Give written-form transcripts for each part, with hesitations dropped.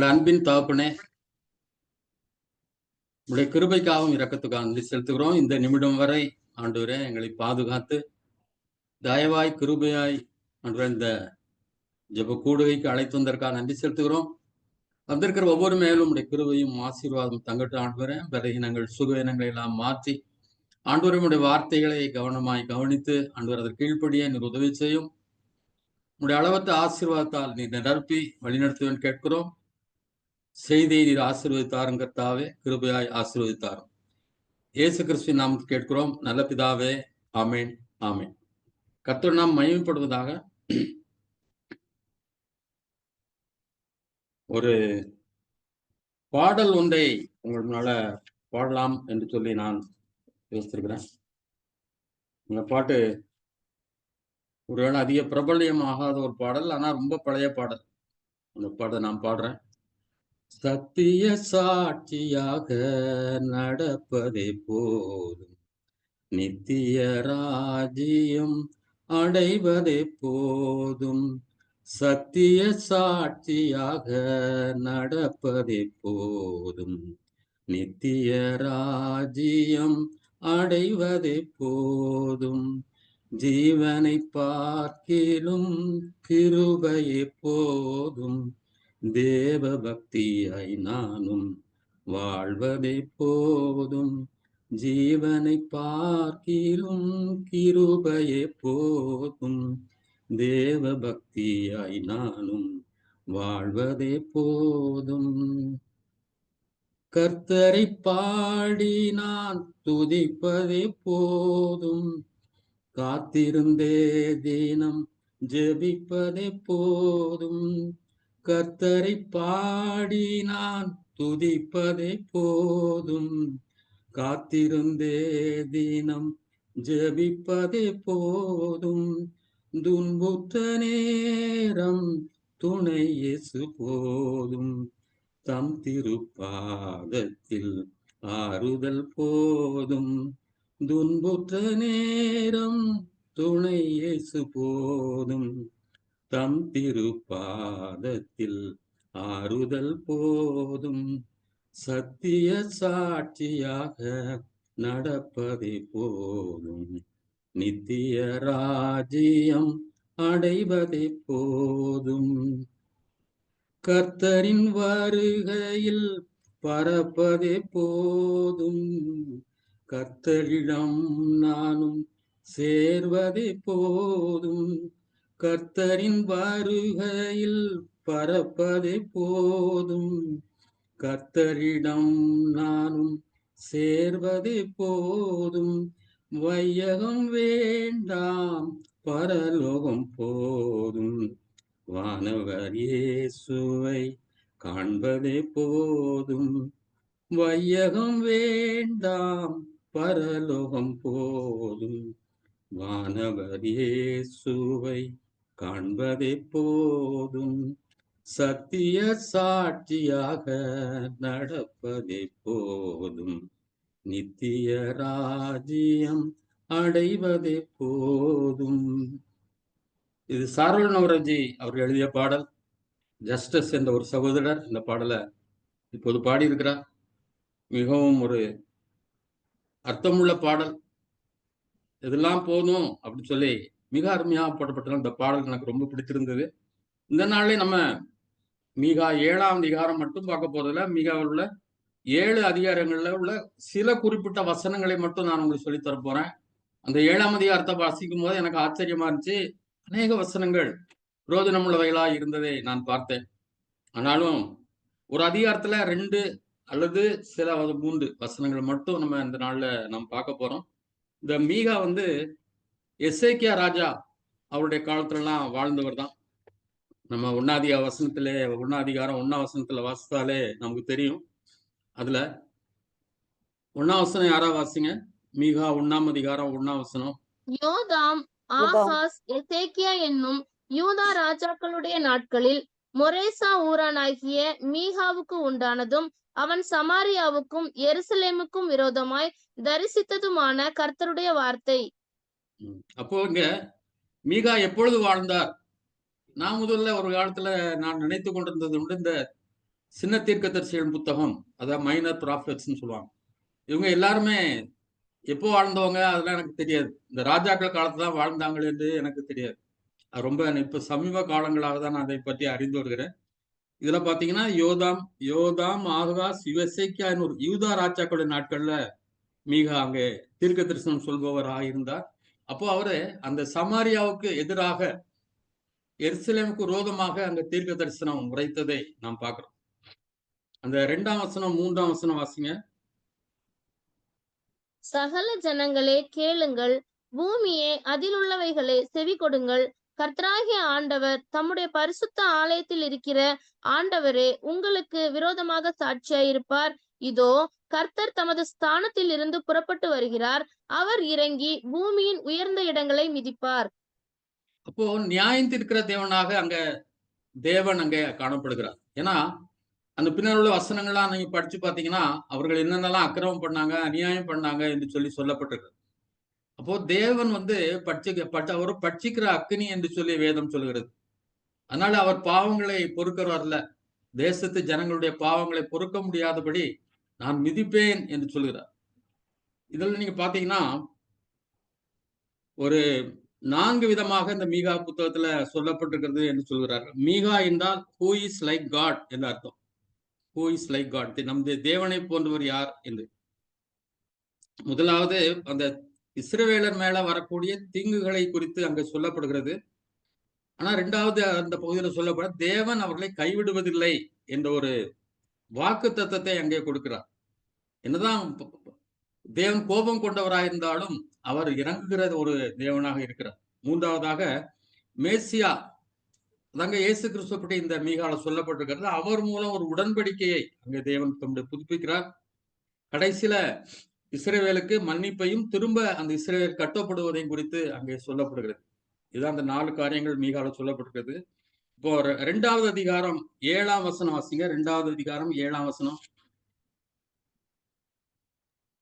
அன்பின் தகப்பனே, உடைய கிருபைக்காகவும் இரக்கத்துக்காக நன்றி செலுத்துகிறோம். இந்த நிமிடம் வரை ஆண்டவரே எங்களை பாதுகாத்து தயவாய் கிருபையாய் ஆண்டவரே இந்த ஜெப கூடுகைக்கு அழைத்து வந்ததற்காக நன்றி செலுத்துகிறோம். வந்திருக்கிற ஒவ்வொரு மேலும் உடைய கிருபையும் ஆசீர்வாதம் தங்கட்டும் ஆண்டவரே. பலகீனங்கள் சுகவீனங்களை எல்லாம் மாற்றி ஆண்டவரே உடைய வார்த்தைகளை கவனமாய் கவனித்து ஆண்டவர் அதற்கு கீழ்ப்படியே நீர் உதவி செய்யும். உடைய அளவற்ற ஆசீர்வாதத்தால் நீர் நிரப்பி வழிநடத்துவேன் கேட்கிறோம். செய்தியை நீர் ஆசீர்வதித்தாரும் கர்த்தாவே, கிருபையாய் ஆசீர்வதித்தாரும். இயேசு கிறிஸ்துவின் நாமத்தில் கேட்கிறோம் நல்ல பிதாவே, ஆமேன் ஆமேன். கர்த்தர் நாம் மகிமைப்படுவதாக. ஒரு பாடல் ஒன்றை உங்கள் முன்னால பாடலாம் என்று சொல்லி நான் யோசித்திருக்கிறேன். இந்த பாட்டு ஒருவேளை அதிக பிரபல்யம் ஆகாத ஒரு பாடல், ஆனா ரொம்ப பழைய பாடல். அந்த பாடலை நான் பாடுறேன். சத்திய சாட்சியாக நடப்பதே போதும், நித்திய ராஜ்யம் அடைவதே போதும். சத்திய சாட்சியாக நடப்பதே போதும், நித்திய ராஜ்யம் அடைவதே போதும். ஜீவனை பார்க்கிலும் கிருபையே போதும், தேவ பக்தியாய் நானும் வாழ்வதே போதும். ஜீவனை பார்க்கிலும் கிருபையே போதும், தேவ பக்தியாய் நானும் வாழ்வதே போதும். கர்த்தரை பாடி நான் துதிப்பதே போதும், காத்திருந்தே தினம் ஜெபிப்பதே போதும். கர்த்தரை பாடி நான் துதிப்பதே போதும், காத்திருந்தே தினம் ஜெபிப்பதே போதும். துன்புற்ற நேரம் துணை இயேசு போதும், தம் திருப்பாதத்தில் ஆறுதல் போதும். துன்புற்ற நேரம் துணை இயேசு போதும், தம் திருப்பாதத்தில் ஆறுதல் போதும். சத்திய சாட்சியாக நடப்பதே போதும், நித்திய ராஜ்யம் அடைவதே போதும். கர்த்தரின் வருகையில் பறப்பதே போதும், கர்த்தரிடம் நானும் சேர்வதே போதும். கர்த்தரின் வருகையில் பறப்பதே போதும், கர்த்தரிடம் நானும் சேர்வதே போதும். வையகம் வேண்டாம், பரலோகம் போதும், வானவர் இயேசுவை காண்பதே போதும். வையகம் வேண்டாம், பரலோகம் போதும், வானவர் இயேசுவை காண்பதே போதும். சத்திய சாட்சியாக நடப்பதே போதும், நித்திய ராஜ்யம் அடைவதே போதும். இது சார்வல் நவரஜி அவர் எழுதிய பாடல். ஜஸ்டிஸ் என்ற ஒரு சகோதரர் இந்த பாடலை இப்போது பாடியிருக்கிறார். மிகவும் ஒரு அர்த்தமுள்ள பாடல். இதெல்லாம் போதும் அப்படின்னு சொல்லி மிக அருமையாக பாடப்பட்ட இந்த பாடல் எனக்கு ரொம்ப பிடித்திருந்தது. இந்த நாளே நம்ம மீகா 7ஆம் அதிகாரம் மட்டும் பார்க்க போறதுல, மீகாவில் உள்ள 7 அதிகாரங்கள்ல உள்ள சில குறிப்பிட்ட வசனங்களை மட்டும் நான் உங்களுக்கு சொல்லி தரப்போறேன். அந்த 7ஆம் அதிகாரத்தை வாசிக்கும் போது எனக்கு ஆச்சரியமா இருந்துச்சு. அநேக வசனங்கள் பிரயோஜனமுள்ளவைகளா இருந்ததை நான் பார்த்தேன். ஆனாலும் ஒரு அதிகாரத்துல 2 அல்லது சில 3 வசனங்கள் மட்டும் நம்ம இந்த நாள்ல நாம் பார்க்க போறோம். இந்த மீகா எசேக்கியா ராஜா அவருடைய காலத்துலலாம் வாழ்ந்தவர் தான். நம்ம 1ஆம் வசனத்திலே 1ஆம் அதிகாரம் 1ஆம் வசனத்துல வாசித்தாலே நமக்கு தெரியும். அதுல 1ஆம் வசனம் யாரா வாசிங்க? மீகா 1ஆம் அதிகாரம் 1ஆம் வசனம். யோதாம், ஆகாஸ், எசேக்கியா என்னும் யூதா ராஜாக்களுடைய நாட்களில் மொரேசா ஊரானாகிய மீகாவுக்கு உண்டானதும் அவன் சமாரியாவுக்கும் எருசலேமுக்கும் விரோதமாய் தரிசித்ததுமான கர்த்தருடைய வார்த்தை. அப்போ இங்க மீகா எப்பொழுது வாழ்ந்தார்? நான் முதல்ல ஒரு காலத்துல நான் நினைத்து கொண்டிருந்தது உண்டு, இந்த சின்ன தீர்க்கதரிசிகள் புத்தகம், அதாவது மைனர் ப்ராஃபெட்ஸ்ன்னு சொல்லுவாங்க. இவங்க எல்லாருமே எப்போ வாழ்ந்தவங்க அதெல்லாம் எனக்கு தெரியாது. இந்த ராஜாக்கள் காலத்துல தான் வாழ்ந்தாங்கள் என்று எனக்கு தெரியாது. அது ரொம்ப இப்ப சமீப காலங்களாக தான் நான் அதை பற்றி அறிந்து வருகிறேன். இதுல பாத்தீங்கன்னா யோதாம், ஆகாஸ், எசேக்கியா ஒரு யூதா ராஜாக்களுடைய நாட்கள்ல மீகா அங்கே தீர்க்க தரிசனம் சொல்பவராக இருந்தார். அப்போ அவரு அந்த சமாரியாவுக்கு எதிராக எருசலேமுக்கு விரோதமாக அங்க தீர்க்க தரிசனம் உரைத்ததை நாம் பார்க்கிறோம். அந்த 2ஆம் வசனம் 3ஆம் வசனம் வாசிங்க. சகல ஜனங்களே கேளுங்கள், பூமியே அதிலுள்ளவைகளே செவி கொடுங்கள். கர்த்தராகிய ஆண்டவர் தம்முடைய பரிசுத்த ஆலயத்தில் இருக்கிற ஆண்டவரே உங்களுக்கு விரோதமாக சாட்சியாயிருப்பார். இதோ கர்த்தர் தமது ஸ்தானத்தில் இருந்து புறப்பட்டு வருகிறார். அவர் இறங்கி பூமியின் உயர்ந்த இடங்களை மிதிப்பார். அப்போ நியாயம் தீர்க்கிற தேவனாக தேவன் அங்கே காணப்படுகிறார். ஏன்னா அந்த பின்னால் உள்ள வசனங்கள்லாம் நீங்க படிச்சு பாத்தீங்கன்னா அவர்கள் என்னென்னலாம் அக்கிரமம் பண்ணாங்க, அநியாயம் பண்ணாங்க என்று சொல்லி சொல்லப்பட்டிருக்கு. அப்போ தேவன் அவர் பட்சிக்கிற அக்கினி என்று சொல்லி வேதம் சொல்கிறது. அதனால அவர் பாவங்களை பொறுக்கிறவர் அல்ல. தேசத்து ஜனங்களுடைய பாவங்களை பொறுக்க முடியாதபடி நான் மிதிப்பேன் என்று சொல்கிறார். இதில் நீங்க பாத்தீங்கன்னா ஒரு 4 விதமாக இந்த மீகா புத்தகத்துல சொல்லப்பட்டிருக்கிறது என்று சொல்கிறார்கள். மீகா என்றால் ஹூ இஸ் லைக் காட் என்று அர்த்தம். ஹூ இஸ் லைக் காட், நம்முடைய தேவனை போன்றவர் யார் என்று. முதலாவது அந்த இஸ்ரவேலர் மேல வரக்கூடிய தீங்குகளை குறித்து அங்க சொல்லப்படுகிறது. ஆனா 2வது அந்த பகுதியில் சொல்லப்பட தேவன் அவர்களை கைவிடுவதில்லை என்ற ஒரு வாக்கு தத்தத்தை அங்கே கொடுக்கிறார். என்னதான் தேவன் கோபம் கொண்டவராயிருந்தாலும் அவர் இறங்குகிற ஒரு தேவனாக இருக்கிறார். 3வதாக மேசியா, அதாங்க இயேசு கிறிஸ்துவ பற்றி இந்த மீகால சொல்லப்பட்டிருக்கிறது. அவர் மூலம் ஒரு உடன்படிக்கையை அங்கே தேவன் புதுப்பிக்கிறார். கடைசியில இஸ்ரவேலுக்கு மன்னிப்பையும் திரும்ப அந்த இஸ்ரவேல் கட்டப்படுவதையும் குறித்து அங்கே சொல்லப்படுகிறது. இதுதான் அந்த 4 காரியங்கள் மீகால சொல்லப்பட்டிருக்கிறது. இப்போ 2வது அதிகாரம் 7ஆம் வசனம் வாசிங்க. 2வது அதிகாரம் 7ஆம் வசனம்.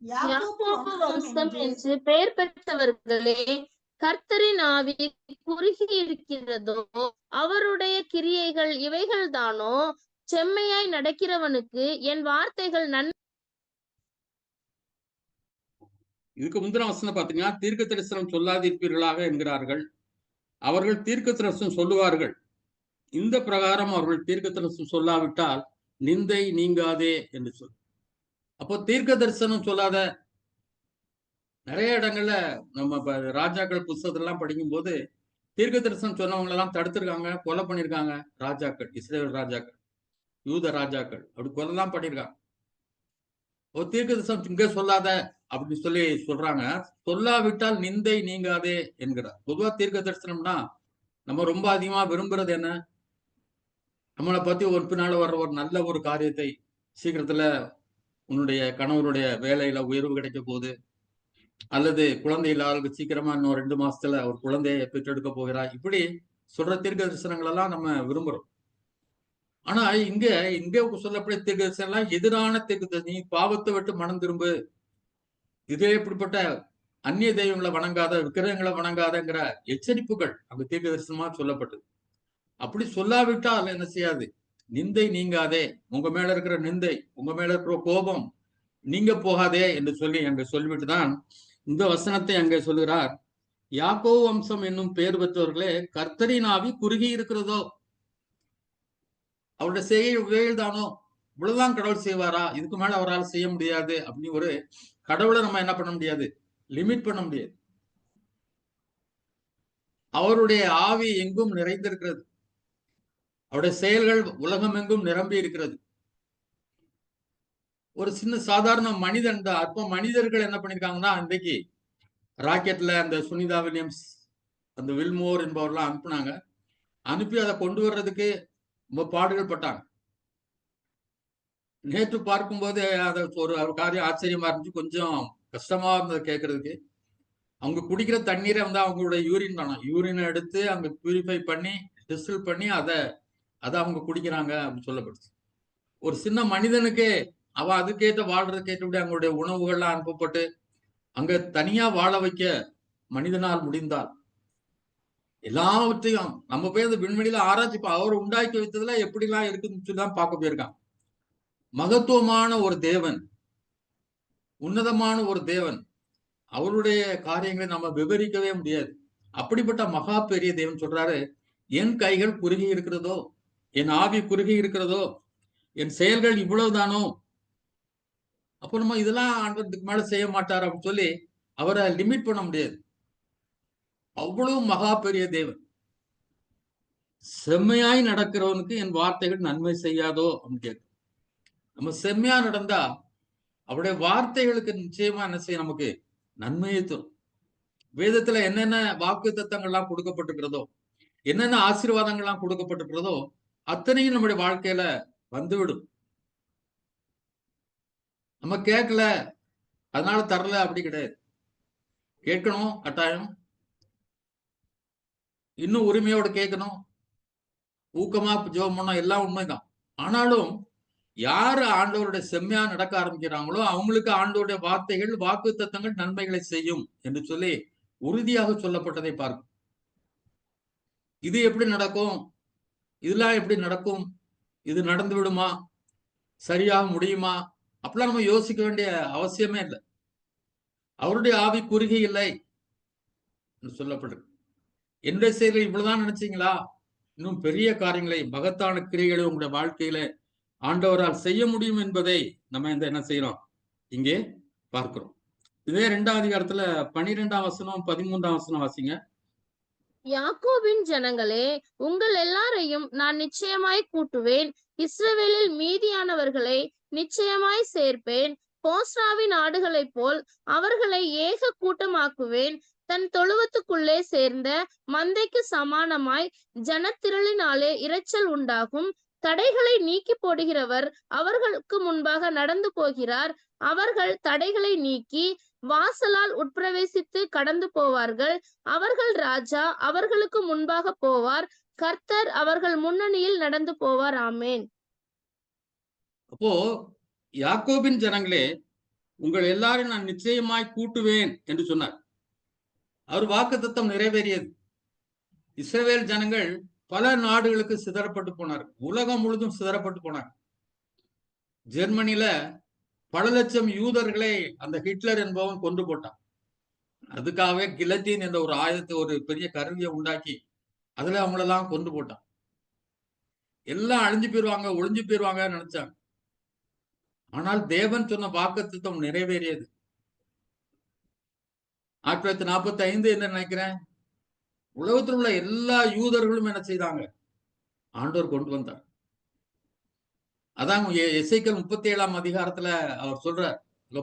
யாக்கோபு வம்சம் என்று பெயர் பெற்றவர்களே, கர்த்தரின் ஆவி குறுகி இருக்கிறதோ, அவருடைய கிரியைகள் இவைகள் தானோ, செம்மையாய் நடக்கிறவனுக்கு என் வார்த்தைகள் இதுக்கு முந்தின வசனம் பாத்தீங்கன்னா தீர்க்க தரிசனம் சொல்லாதிருப்பீர்களாக என்கிறார்கள். அவர்கள் தீர்க்க தரிசனம் சொல்லுவார்கள். இந்த பிரகாரம் அவர்கள் தீர்க்க தரிசனம் சொல்லாவிட்டால் நிந்தை நீங்காதே என்று சொல். அப்போ தீர்க்க தரிசனம் சொல்லாத நிறைய இடங்கள்ல நம்ம ராஜாக்கள் புஸ்தகத்தெல்லாம் படிக்கும் போது தீர்க்க தரிசனம் சொன்னவங்களெல்லாம் தடுத்திருக்காங்க, கொலை பண்ணியிருக்காங்க. ராஜாக்கள், இஸ்ரேல் ராஜாக்கள், யூத ராஜாக்கள் அப்படி கொலைலாம் பண்ணியிருக்காங்க. ஒரு தீர்க்க தரிசனம் இங்க சொல்லாத அப்படின்னு சொல்லி சொல்றாங்க. சொல்லாவிட்டால் நிந்தை நீங்காதே என்கிறார். பொதுவா தீர்க்க தரிசனம்னா நம்ம ரொம்ப அதிகமா விரும்புறது என்ன? நம்மளை பத்தி ஒரு பின்னால வர்ற ஒரு நல்ல ஒரு காரியத்தை, சீக்கிரத்துல உன்னுடைய கணவருடைய வேலையில உயர்வு கிடைக்க போகுது, அல்லது குழந்தை இல்லாதவர்களுக்கு சீக்கிரமா இன்னும் 2 மாசத்துல ஒரு குழந்தையை பெற்றெடுக்க போகிறாய், இப்படி சொல்ற தீர்க்க தரிசனங்கள் எல்லாம் நம்ம விரும்புறோம். ஆனா இங்க சொல்லப்பட்ட தீர்க்க தரிசனம் எல்லாம் எதிரான தீர்க்க தரிசனம். நீ பாவத்தை விட்டு மனம் திரும்பு, இதே இப்படிப்பட்ட அந்நிய தெய்வங்களை வணங்காத, விக்கிரகங்களை வணங்காதங்கிற எச்சரிப்புகள் அங்க தீர்க்க தரிசனமா சொல்லப்பட்டது. அப்படி சொல்லாவிட்டால் என்ன செய்யாது? நிந்தை நீங்காதே, உங்க மேல இருக்கிற நிந்தை, உங்க மேல இருக்கிற கோபம் நீங்க போகாதே என்று சொல்லி அங்க சொல்லிவிட்டு தான் இந்த வசனத்தை அங்கே சொல்கிறார். யாக்கோபு வம்சம் என்னும் பெயர் பெற்றவர்களே, கர்த்தரின் ஆவி குறுகி இருக்கிறதோ, அவருடைய செயல் தானோ, இவ்வளவுதான் கடவுள் செய்வாரா, இதுக்கு மேல அவரால் செய்ய முடியாது அப்படின்னு ஒரு கடவுளை நம்ம என்ன பண்ண முடியாது, லிமிட் பண்ண முடியாது. அவருடைய ஆவி எங்கும் நிறைந்திருக்கிறது, அவருடைய செயல்கள் உலகம் எங்கும் நிரம்பி இருக்கிறது. ஒரு சின்ன சாதாரண மனிதன் தான். அப்போ மனிதர்கள் என்ன பண்ணிருக்காங்கன்னா, இன்றைக்கு ராக்கெட்ல அந்த சுனிதா வில்லியம்ஸ், அந்த வில்மோர் என்பவர்லாம் அனுப்புனாங்க. அனுப்பி அதை கொண்டு வர்றதுக்கு ரொம்ப பாடுகள் பட்டாங்க. நேற்று பார்க்கும்போது அதை ஒரு காரியம் ஆச்சரியமா இருந்துச்சு, கொஞ்சம் கஷ்டமா இருந்தது கேட்கறதுக்கு. அவங்க குடிக்கிற தண்ணீரை அவங்களுடைய யூரின் தானே, யூரினை எடுத்து அவங்க பியூரிஃபை பண்ணி டிஸ்டில் பண்ணி அதை அவங்க குடிக்கிறாங்க அப்படின்னு சொல்லப்படுச்சு. ஒரு சின்ன மனிதனுக்கு அதுக்கேற்ற வாழ்றதுக்கு ஏற்றபடி அவங்களுடைய உணவுகள்லாம் அனுப்பப்பட்டு அங்க தனியா வாழ வைக்க மனிதனால் முடிந்தால் எல்லாவற்றையும் நம்ம போய் அந்த விண்வெளியில ஆராய்ச்சி அவர் உண்டாக்கி வைத்ததுல எப்படிலாம் இருக்குன்னு சொல்லி தான் பார்க்க போயிருக்கான். மகத்துவமான ஒரு தேவன், உன்னதமான ஒரு தேவன். அவருடைய காரியங்களை நம்ம விவரிக்கவே முடியாது. அப்படிப்பட்ட மகா பெரிய தேவன் சொல்றாரு, என் கைகள் குறுகி இருக்கிறதோ, என் ஆவி குறுகி இருக்கிறதோ, என் செயல்கள் இவ்வளவுதானோ, அப்ப நம்ம இதெல்லாம் ஆண்டவருக்கு மேல செய்ய மாட்டார் அப்படின்னு சொல்லி அவரை லிமிட் பண்ண முடியாது. அவ்வளவு மகா பெரிய தேவன். செம்மையாய் நடக்கிறவனுக்கு என் வார்த்தைகள் நன்மை செய்யாதோ அப்படின்னு கேட்கும். நம்ம செம்மையா நடந்தா அவருடைய வார்த்தைகளுக்கு நிச்சயமா என்ன செய்யும், நமக்கு நன்மையை தரும். வேதத்துல என்னென்ன வாக்கு தத்தங்கள்லாம் கொடுக்கப்பட்டிருக்கிறதோ, என்னென்ன ஆசீர்வாதங்கள்லாம் கொடுக்கப்பட்டிருக்கிறதோ அத்தனையும் நம்முடைய வாழ்க்கையில வந்துவிடும். நம்ம கேட்கல அதனால தரல அப்படி கிடையாது. கேட்கணும் கட்டாயம், இன்னும் உரிமையோட கேட்கணும், ஊக்கமா ஜெபம் பண்ணணும், எல்லாம் உண்மைதான். ஆனாலும் யாரு ஆண்டவருடைய செம்மையா நடக்க ஆரம்பிக்கிறாங்களோ அவங்களுக்கு ஆண்டவருடைய வார்த்தைகள் வாக்கு தத்தங்கள் நன்மைகளை செய்யும் என்று சொல்லி உறுதியாக சொல்லப்பட்டதை பார்க்கும். இது எப்படி நடக்கும், இதெல்லாம் எப்படி நடக்கும், இது நடந்து விடுமா, சரியாக முடியுமா, அப்படிலாம் நம்ம யோசிக்க வேண்டிய அவசியமே இல்லை. அவருடைய ஆவி குறுகி இல்லை என்று சொல்லப்பட்டிருக்கு. என்னுடைய செயல்கள் இவ்வளவுதான் நினைச்சீங்களா, இன்னும் பெரிய காரியங்களை மகத்தான கிரியைகளை உங்களுடைய வாழ்க்கையில ஆண்டவரால் செய்ய முடியும் என்பதை நம்ம என்ன செய்யறோம், இங்கே பார்க்கிறோம். இதே 2ஆம் அதிகாரத்துல 12ஆம் வசனம் 13ஆம் வசனம் வாசிங்க. யாக்கோபின் ஜனங்களே, உங்கள் எல்லாரையும் நான் நிச்சயமாய் கூட்டுவேன், இஸ்ரவேலில் மீதியானவர்களை நிச்சயமாய் சேர்ப்பேன், போஸ்ராவின் ஆடுகளைப் போல் அவர்களை ஏக கூட்டமாக்குவேன், தன் தொழுவத்துக்குள்ளே சேர்ந்த மந்தைக்கு சமானமாய் ஜனத்திரளினாலே இரைச்சல் உண்டாகும், தடைகளை நீக்கி போடுகிறவர் அவர்களுக்கு முன்பாக நடந்து போகிறார், அவர்கள் தடைகளை நீக்கி வாசலால் உட்பிரவேசித்து கடந்து போவார்கள், அவர்கள் ராஜா அவர்களுக்கு முன்பாக போவார், கர்த்தர் அவர்கள் முன்னணியில் நடந்து போவார். ஆமேன். அப்போ யாக்கோபின் ஜனங்களே, உங்கள் எல்லாரும் நான் நிச்சயமாய் கூட்டுவேன் என்று சொன்னார். அவர் வாக்குத்தத்தம் நிறைவேறியது. இஸ்ரவேல் ஜனங்கள் பல நாடுகளுக்கு சிதறப்பட்டு போனார், உலகம் முழுதும் சிதறப்பட்டு போனார். ஜெர்மனில பல லட்சம் யூதர்களை அந்த ஹிட்லர் என்பவன் கொண்டு போட்டான். அதுக்காகவே கிலட்டின் என்ற ஒரு ஆயுதத்தை, ஒரு பெரிய கருவியை உண்டாக்கி அதுல அவங்களெல்லாம் கொண்டு போட்டான். எல்லாம் அழிஞ்சு போயிருவாங்க, ஒளிஞ்சு போயிருவாங்க நினைச்சாங்க. ஆனால் தேவன் சொன்ன வாக்குத்தத்தம் நிறைவேறியது. 1945 என்ன நினைக்கிறேன், உலகத்தில் உள்ள எல்லா யூதர்களும் என்ன செய்தாங்க, ஆண்டவர் கொண்டு வந்தார். அதான் எசேக்கியேல் 37ஆம் அதிகாரத்துல அவர் சொல்றார்.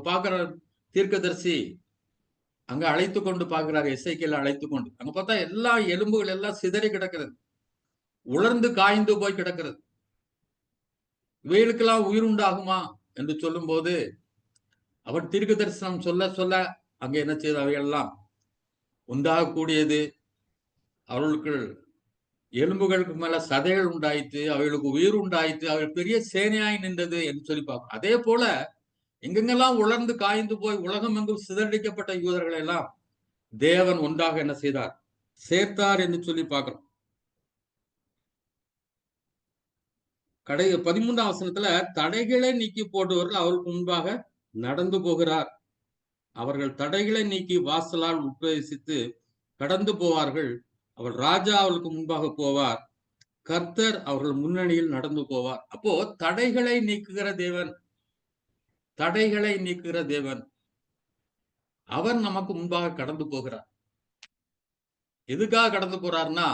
பாக்குற தீர்க்கதரிசி அங்க அழைத்து கொண்டு பாக்குறாரு, எசேக்கியேல் அழைத்து கொண்டு. அங்க பார்த்தா எல்லா எலும்புகள் எல்லாம் சிதறி கிடக்கிறது, உலர்ந்து காய்ந்து போய் கிடக்கிறது. இவைகளுக்கெல்லாம் உயிர் உண்டாகுமா என்று சொல்லும் போது அவர் தீர்க்க தரிசனம் சொல்ல சொல்ல அங்க என்ன செய்த, அவையெல்லாம் உண்டாகக்கூடியது. அவர்களுக்கு எலும்புகளுக்கு மேல சதைகள் உண்டாயிற்று, அவைகளுக்கு உயிர் உண்டாயிற்று, அவைகள் பெரிய சேனையாய் நின்றது என்று சொல்லி பார்க்கும். அதே போல எங்கெங்கெல்லாம் உலர்ந்து காய்ந்து போய் உலகம் எங்கும் சிதறடிக்கப்பட்ட யூதர்களை எல்லாம் தேவன் ஒன்றாக என்ன செய்தார், சேர்த்தார் என்று சொல்லி பார்க்கிறோம். 13ஆம் வசனத்துல தடைகளை நீக்கி போடுவர்கள் அவருக்கு முன்பாக நடந்து போகிறார், அவர்கள் தடைகளை நீக்கி வாசலால் உட்பிரவேசித்து கடந்து போவார்கள், அவர் ராஜா அவர்களுக்கு முன்பாக போவார், கர்த்தர் அவர்கள் முன்னணியில் நடந்து போவார். அப்போ தடைகளை நீக்குகிற தேவன், தடைகளை நீக்குகிற தேவன், அவர் நமக்கு முன்பாக கடந்து போகிறார். எதுக்காக கடந்து போறார்னா,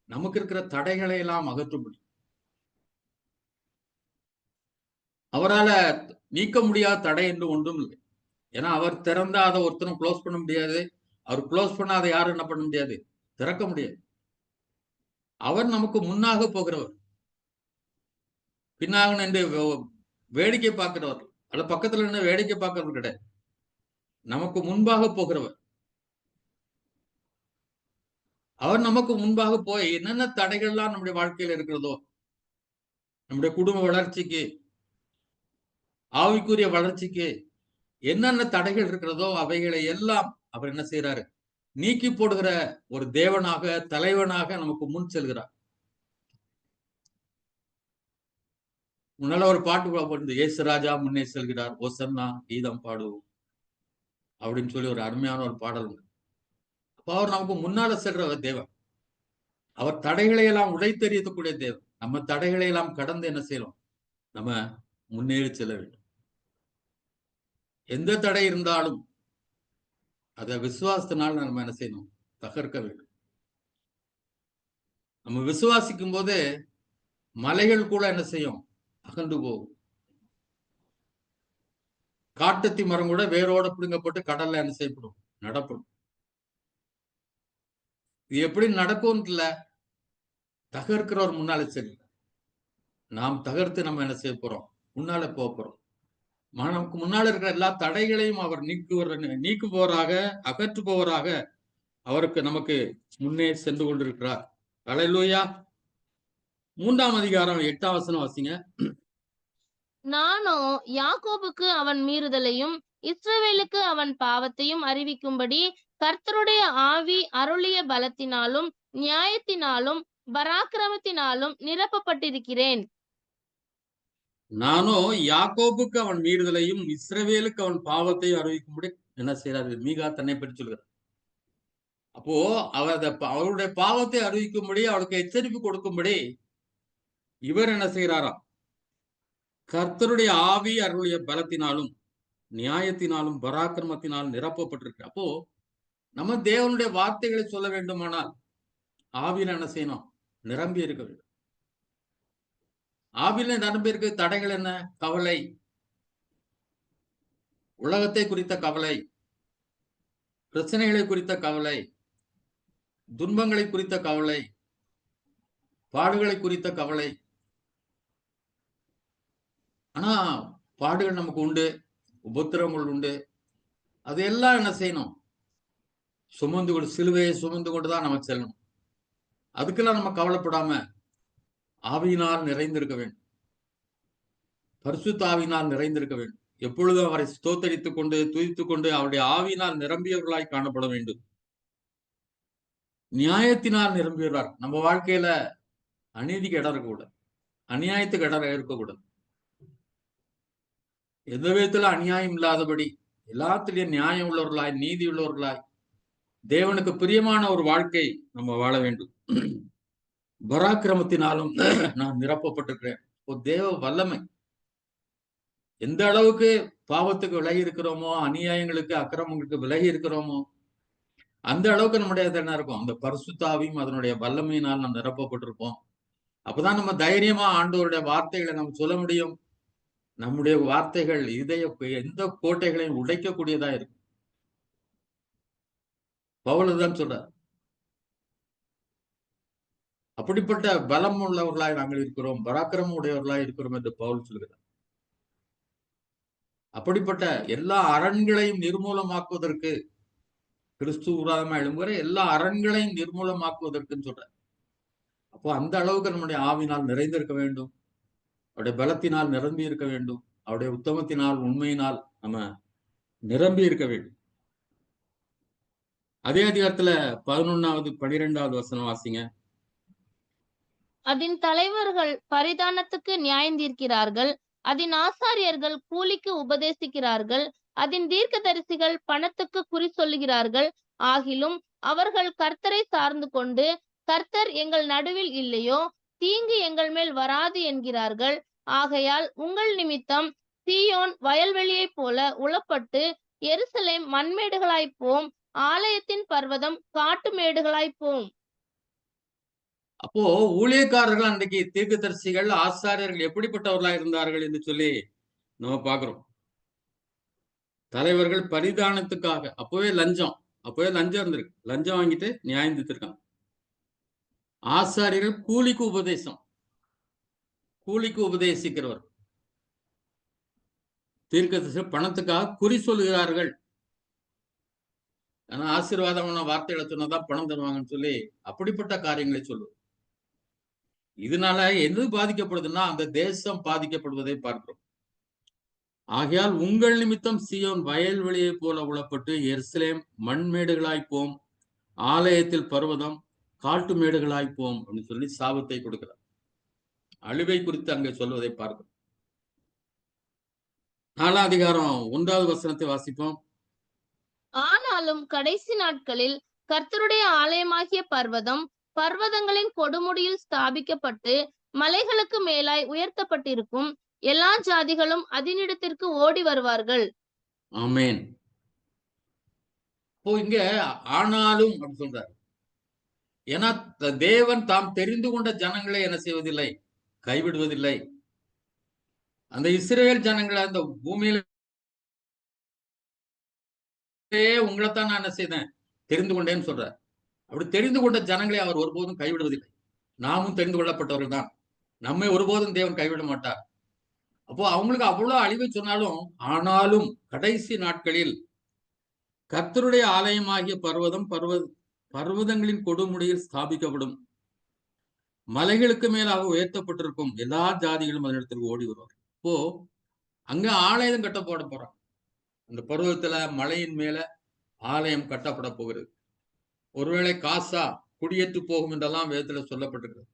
நமக்கு இருக்கிற தடைகளை எல்லாம் அகற்றும்படி. அவரால நீக்க முடியாத தடை என்று ஒன்றும் இல்லை. ஏன்னா அவர் திறந்தா அதை ஒருத்தரும் க்ளோஸ் பண்ண முடியாது, அவர் க்ளோஸ் பண்ணாத யாரும் என்ன பண்ண முடியாது, திறக்க முடியாது. அவர் நமக்கு முன்னாக போகிறவர், பின்னாக நின்று வேடிக்கை பார்க்கிறவர் அல்ல, பக்கத்துல நின்று வேடிக்கை பார்க்கிறவர் கிடையாது, நமக்கு முன்பாக போகிறவர். அவர் நமக்கு முன்பாக போய் என்னென்ன தடைகள்லாம் நம்முடைய வாழ்க்கையில இருக்கிறதோ, நம்முடைய குடும்ப வளர்ச்சிக்கு, ஆவிக்குரிய வளர்ச்சிக்கு என்னென்ன தடைகள் இருக்கிறதோ அவைகளை எல்லாம் அவர் என்ன செய்யறாரு, நீக்கி போடுகிற ஒரு தேவனாக, தலைவனாக நமக்கு முன் செல்கிறார். முன்னால ஒரு பாட்டு போட்டு இயேசு ராஜா முன்னே செல்கிறார், ஓசன்னா கீதம் பாடுவோம் அப்படின்னு சொல்லி ஒரு அருமையான ஒரு பாடல் உண்டு. அப்ப அவர் நமக்கு முன்னால செல்ற தேவன். அவர் தடைகளை எல்லாம் உடைத்தெறியக்கூடிய தேவன். நம்ம தடைகளை எல்லாம் கடந்து என்ன செய்யணும்? நம்ம முன்னேறி செல்ல வேண்டும். எந்த தடை இருந்தாலும் அதை விசுவாசத்தினால் நம்ம என்ன செய்யணும்? தகர்க்க வேண்டும். நம்ம விசுவாசிக்கும் போது மலைகள் கூட என்ன செய்யும்? அகன்று போகும். காட்டத்தி மரம் கூட வேரோட பிடுங்கப்பட்டு கடல்ல என்ன செய்யப்படும்? நடப்படும். இது எப்படி நடக்கும் இல்ல, தகர்க்கிறவர் முன்னால சரி, நாம் தகர்த்து நம்ம என்ன செய்ய போறோம்? முன்னால போக போறோம். நமக்கு முன்னால இருக்கிற எல்லா தடைகளையும் அவர் நீக்குபவராக, அகற்றுபவராக அவருக்கு நமக்கு முன்னே சென்று கொண்டிருக்கிறார். அல்லேலூயா. 3ஆம் அதிகாரம் 8ஆம் வசனம் வாசிங்க. நானோ யாக்கோபுக்கு அவன் மீறுதலையும் இஸ்ரவேலுக்கு அவன் பாவத்தையும் அறிவிக்கும்படி கர்த்தருடைய ஆவி அருளிய பலத்தினாலும் நியாயத்தினாலும் பராக்கிரமத்தினாலும் நிரப்பப்பட்டிருக்கிறேன். நானோ யாக்கோபுக்கு அவன் மீறுதலையும் இஸ்ரவேலுக்கு அவன் பாவத்தையும் அறிவிக்கும்படி என்ன செய்யறாரு? மீகா தன்னை பற்றி சொல்கிறார். அப்போ அவருடைய பாவத்தை அறிவிக்கும்படி, அவளுக்கு எச்சரிப்பு கொடுக்கும்படி இவர் என்ன செய்யறாராம்? கர்த்தருடைய ஆவி அருளிய பலத்தினாலும் நியாயத்தினாலும் பராக்கிரமத்தினாலும் நிரப்பப்பட்டிருக்கு. அப்போ நம்ம தேவனுடைய வார்த்தைகளை சொல்ல வேண்டுமானால் ஆவியில என்ன செய்யணும்? நிரம்பி இருக்க வேண்டும். ஆவியில நிரம்பி இருக்க தடைகள் என்ன? கவலை, உலகத்தை குறித்த கவலை, பிரச்சனைகளை குறித்த கவலை, துன்பங்களை குறித்த கவலை, பாடுகளை குறித்த கவலை. ஆனா பாடுகள் நமக்கு உண்டு, உபத்திரங்கள் உண்டு. அதையெல்லாம் என்ன செய்யணும்? சுமந்து கொண்டு, சிலுவையை சுமந்து கொண்டுதான் நம்ம செல்லணும். அதுக்கெல்லாம் நம்ம கவலைப்படாம ஆவியினால் நிறைந்திருக்க வேண்டும். பரிசுத்த ஆவியினால் நிறைந்திருக்க வேண்டும். எப்பொழுதும் அவரை ஸ்தோத்தரித்துக் கொண்டு, துதித்துக் கொண்டு, அவருடைய ஆவியினால் நிரம்பியவர்களாய் காணப்பட வேண்டும். நியாயத்தினால் நிரம்பியவர்கள். நம்ம வாழ்க்கையில அநீதிக்கு இடம் இருக்கக்கூடாது, அநியாயத்துக்கு இடம் இருக்கக்கூடாது. எந்த விதத்துல அநியாயம் இல்லாதபடி எல்லாத்திலையும் நியாயம் உள்ளவர்களாய், நீதி உள்ளவர்களாய், தேவனுக்கு பிரியமான ஒரு வாழ்க்கை நம்ம வாழ வேண்டும். பராக்கிரமத்தினாலும் நான் நிரப்பப்பட்டிருக்கிறேன். தேவ வல்லமை. எந்த அளவுக்கு பாவத்துக்கு விலகி இருக்கிறோமோ, அநியாயங்களுக்கு அக்கிரமங்களுக்கு விலகி இருக்கிறோமோ, அந்த அளவுக்கு நம்முடைய என்ன இருக்கும்? அந்த பரிசுத்த ஆவியும் அதனுடைய வல்லமையினால் நாம் நிரப்பப்பட்டிருப்போம். அப்பதான் நம்ம தைரியமா ஆண்டவருடைய வார்த்தைகளை நம்ம சொல்ல முடியும். நம்முடைய வார்த்தைகள் எந்த கோட்டைகளையும் உடைக்கக்கூடியதா இருக்கும். பவுல் தான் சொல்றார். அப்படிப்பட்ட பலம் உள்ளவர்களாய் நாங்கள் இருக்கிறோம், பராக்கிரமம் உடையவர்களாய் இருக்கிறோம் என்று பவுல் சொல்கிறார். அப்படிப்பட்ட எல்லா அரண்களையும் நிர்மூலமாக்குவதற்கு, கிறிஸ்து விரோதமா எழும்புகிற எல்லா அரண்களையும் நிர்மூலமாக்குவதற்குன்னு சொல்றார். அப்போ அந்த அளவுக்கு நம்முடைய ஆவினால் நிறைந்திருக்க வேண்டும், அவருடைய பலத்தினால் நிரம்பி இருக்க வேண்டும், அவருடைய உத்தமத்தினால் உண்மையினால் நம்ம நிரம்பி இருக்க வேண்டும். அதே அதிகாரத்துல 11வது 12வது வசனம் வாசிங்க. அதன் தலைவர்கள் பரிதானத்துக்கு நியாயம் தீர்க்கிறார்கள், அதன் ஆசாரியர்கள் கூலிக்கு உபதேசிக்கிறார்கள், அதன் தீர்க்கதரிசிகள் பணத்துக்கு குறி சொல்லுகிறார்கள். ஆகிலும் அவர்கள் கர்த்தரை சார்ந்து கொண்டு, கர்த்தர் எங்கள் நடுவில் இல்லையோ, தீங்கு எங்கள் மேல் வராது என்கிறார்கள். ஆகையால் உங்கள் நிமித்தம் சீயோன் வயல்வெளியைப் போல உளப்பட்டு, எருசலேம் மண்மேடுகளாய்ப்போம், ஆலயத்தின் பர்வதம் காட்டு மேடுகளாய்ப்போம். அப்போ ஊழியக்காரர்கள் அன்றைக்கு தீர்க்கதரிசிகள், ஆசாரியர்கள் எப்படிப்பட்டவர்களா இருந்தார்கள் என்று சொல்லி நம்ம பார்க்கிறோம். தலைவர்கள் பரிதானத்துக்காக அப்பவே லஞ்சம் இருந்திருக்கு. லஞ்சம் வாங்கிட்டு நியாயம் தீர்த்திருக்காங்க. ஆசாரியர்கள் கூலிக்கு உபதேசிக்கிறவர். தீர்க்கதரிசிகள் பணத்துக்காக குறி சொல்லுகிறார்கள். ஆனா ஆசீர்வாதமான வார்த்தைகளை சொன்னதான் பணம் தருவாங்கன்னு சொல்லி அப்படிப்பட்ட காரியங்களை சொல்லுவோம். இதனால எது பாதிக்கப்படுதுன்னா அந்த தேசம் பாதிக்கப்படுவதை பார்க்கிறோம். ஆகையால் உங்கள் நிமித்தம் சீயோன் வயல்வெளியை போல உளப்பட்டு, எருசலேம் மண்மேடுகளாய்ப்போம், ஆலயத்தில் பர்வதம் காட்டு மேடுகளாய்ப்போம் அப்படின்னு சொல்லி சாபத்தை கொடுக்கிறார். அழிவை குறித்து அங்கே சொல்வதை பார்க்கிறோம். 4ஆம் அதிகாரம் 1வது வசனத்தை வாசிப்போம். ஆனாலும் கடைசி நாட்களில் கர்த்தருடைய ஆலயமாகிய பர்வதம் பர்வதங்களின் கொடுமுடியில் ஸ்தாபிக்கப்பட்டு மலைகளுக்கு மேலாய் உயர்த்தப்பட்டிருக்கும். எல்லா ஜாதிகளும் அதனிடத்திற்கு ஓடி வருவார்கள். ஆமென். இப்போ இங்க ஆனாலும் அப்படி சொல்றாரு. ஏன்னா தேவன் தாம் தெரிந்து கொண்ட ஜனங்களை என்ன செய்வதில்லை, கைவிடுவதில்லை. அந்த இஸ்ரவேல் ஜனங்களை அந்த பூமியிலே உங்களைத்தான் நான் என்ன செய்தேன், தெரிந்து கொண்டேன்னு சொல்றார். அப்படி தெரிந்து கொண்ட ஜனங்களை அவர் ஒருபோதும் கைவிடுவதில்லை. நாமும் தெரிந்து கொள்ளப்பட்டவர்கள் தான். நம்மை ஒருபோதும் தேவன் கைவிட மாட்டார். அப்போ அவங்களுக்கு அவ்வளவு அழிவை சொன்னாலும், ஆனாலும் கடைசி நாட்களில் கர்த்தருடைய ஆலயமாகிய பர்வதங்களின் கொடுமுடியில் ஸ்தாபிக்கப்படும். மலைகளுக்கு மேலாக உயர்த்தப்பட்டிருக்கும். எல்லா ஜாதிகளும் அதனிடத்திற்கு ஓடி வருவார். இப்போ அங்க ஆலயம் கட்டப்பட போறான். அந்த பருவத்துல மலையின் மேல ஆலயம் கட்டப்பட போகிறது. ஒருவேளை காசா குடியேற்று போகும் என்றெல்லாம் வேதத்துல சொல்லப்பட்டிருக்கிறது.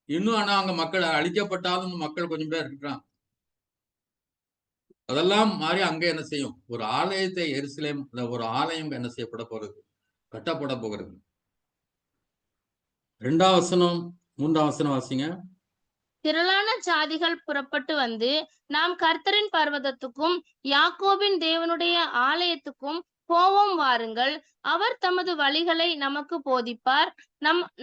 இன்னும் ஆனா அங்க மக்கள் அழிக்கப்பட்டாலும் மக்கள் கொஞ்சம் பேர் இருக்கிறான். அதெல்லாம் மாறி அங்க என்ன செய்யும், ஒரு ஆலயத்தை எருசலேம் ஒரு ஆலயம் என்ன செய்யப்பட போறது, கட்டப்பட போகிறது. 2ஆம் வசனம் 3ஆம் வசனம் வாசிங்க. திரளான ஜாதிகள் புறப்பட்டு வந்து நாம் கர்த்தரின் பர்வதத்துக்கும் யாக்கோபின் தேவனுடைய ஆலயத்துக்கும் போவோம் வாருங்கள். அவர் தமது வழிகளை நமக்கு போதிப்பார்.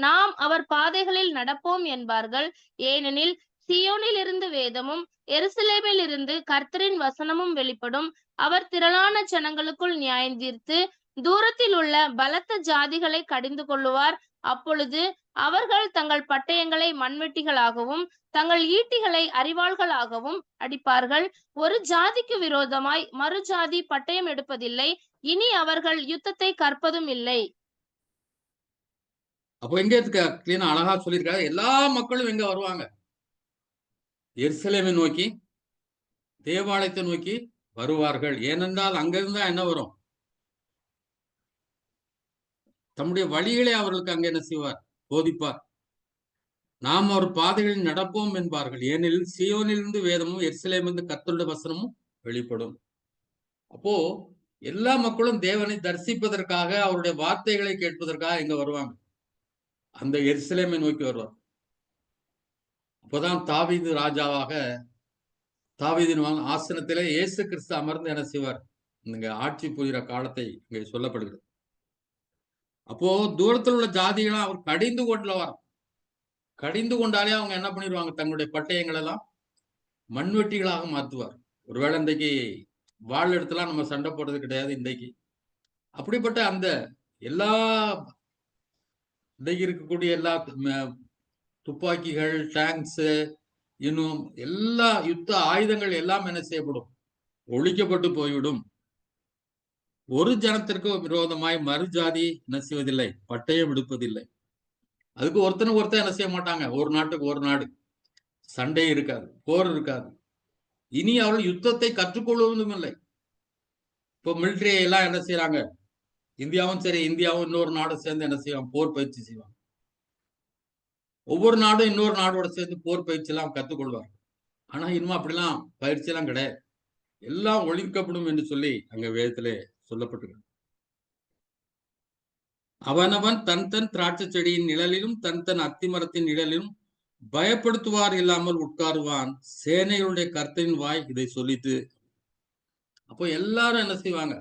நாம் அவர் பாதைகளில் நடப்போம் என்பார்கள். ஏனெனில் சியோனில் இருந்து வேதமும் எருசலேமில் இருந்து கர்த்தரின் வசனமும் வெளிப்படும். அவர் திரளான ஜனங்களுக்குள் நியாயம் தீர்த்து தூரத்தில் உள்ள பலத்த ஜாதிகளை கடிந்து கொள்ளுவார். அப்பொழுது அவர்கள் தங்கள் பட்டயங்களை மண்வெட்டிகளாகவும் தங்கள் ஈட்டிகளை அரிவாள்களாகவும் அடிப்பார்கள். ஒரு ஜாதிக்கு விரோதமாய் மறு ஜாதி பட்டயம் எடுப்பதில்லை. இனி அவர்கள் யுத்தத்தை கற்பதும் இல்லை. அப்போ எங்க கிளீனா அழகா சொல்லியிருக்காரு. எல்லா மக்களும் எங்க வருவாங்க, எருசலேமை நோக்கி, தேவாலயத்தை நோக்கி வருவார்கள். ஏனென்றால் அங்கிருந்தா என்ன வரும், தம்முடைய வழிகளை அவர்களுக்கு அங்க என்ன செய்வார், போதிப்பார். நாம் அவர் பாதைகளில் நடப்போம் என்பார்கள். ஏனெனில் சியோனிலிருந்து வேதமும் எருசலேமிலிருந்து கர்த்தருடைய வசனமும் வெளிப்படும். அப்போ எல்லா மக்களும் தேவனை தரிசிப்பதற்காக, அவருடைய வார்த்தைகளை கேட்பதற்காக எங்க வருவாங்க, அந்த எருசலேமை நோக்கி வருவார். அப்போதான் தாவீது ராஜாவாக, தாவீதின் ஆசனத்திலே இயேசு கிறிஸ்து அமர்ந்து என்ன செய்வார், இங்க ஆட்சி புரிகிற காலத்தை இங்கே சொல்லப்படுகிறது. அப்போ தூரத்தில் உள்ள ஜாதிகளை அவர் கடிந்து கொண்டவர். கடிந்து கொண்டாலே அவங்க என்ன பண்ணிடுவாங்க, தங்களுடைய பட்டயங்கள் எல்லாம் மண்வெட்டிகளாக மாற்றுவார். ஒருவேளை இன்றைக்கு வாள் எடுத்துலாம் நம்ம சண்டை போடுறது கிடையாது இன்றைக்கு. அப்படிப்பட்ட அந்த எல்லா இன்றைக்கு இருக்கக்கூடிய எல்லா துப்பாக்கிகள், டேங்க்ஸ், இன்னும் எல்லா யுத்த ஆயுதங்கள் எல்லாம் என்ன செய்யப்படும், ஒழிக்கப்பட்டு போய்விடும். ஒரு ஜனத்திற்கு விரோதமாய் மறு ஜாதி என்ன செய்வதில்லை, பட்டயம் எடுப்பதில்லை. அதுக்கு ஒருத்தனுக்கு ஒருத்தர் என்ன செய்ய மாட்டாங்க, ஒரு நாட்டுக்கு ஒரு நாடு சண்டை இருக்காது, போர் இருக்காது. இனி அவர்கள் யுத்தத்தை கற்றுக்கொள்வதும் இல்லை. இப்போ மிலிட்டரி எல்லாம் என்ன செய்யறாங்க, இந்தியாவும் சரி, இந்தியாவும் இன்னொரு நாடும் சேர்ந்து என்ன செய்வாங்க, போர் பயிற்சி செய்வாங்க. ஒவ்வொரு நாடும் இன்னொரு நாடோட சேர்ந்து போர் பயிற்சி எல்லாம் கற்றுக்கொள்வாங்க. ஆனா இன்னும் அப்படிலாம் பயிற்சி எல்லாம் கிடையாது. எல்லாம் ஒழிக்கப்படும் என்று சொல்லி அங்க வேதத்திலே சொல்லப்பட்டிருக்கு. அவனவன் தன் தன் திராட்சை செடியின் நிழலிலும் தன் தன் அத்திமரத்தின் நிழலிலும் பயப்படுத்துவார் இல்லாமல் உட்காருவான். சேனைகளுடைய கர்த்தரின் வாய் இதை சொல்லித்து. அப்போ எல்லாரும் என்ன செய்வாங்க,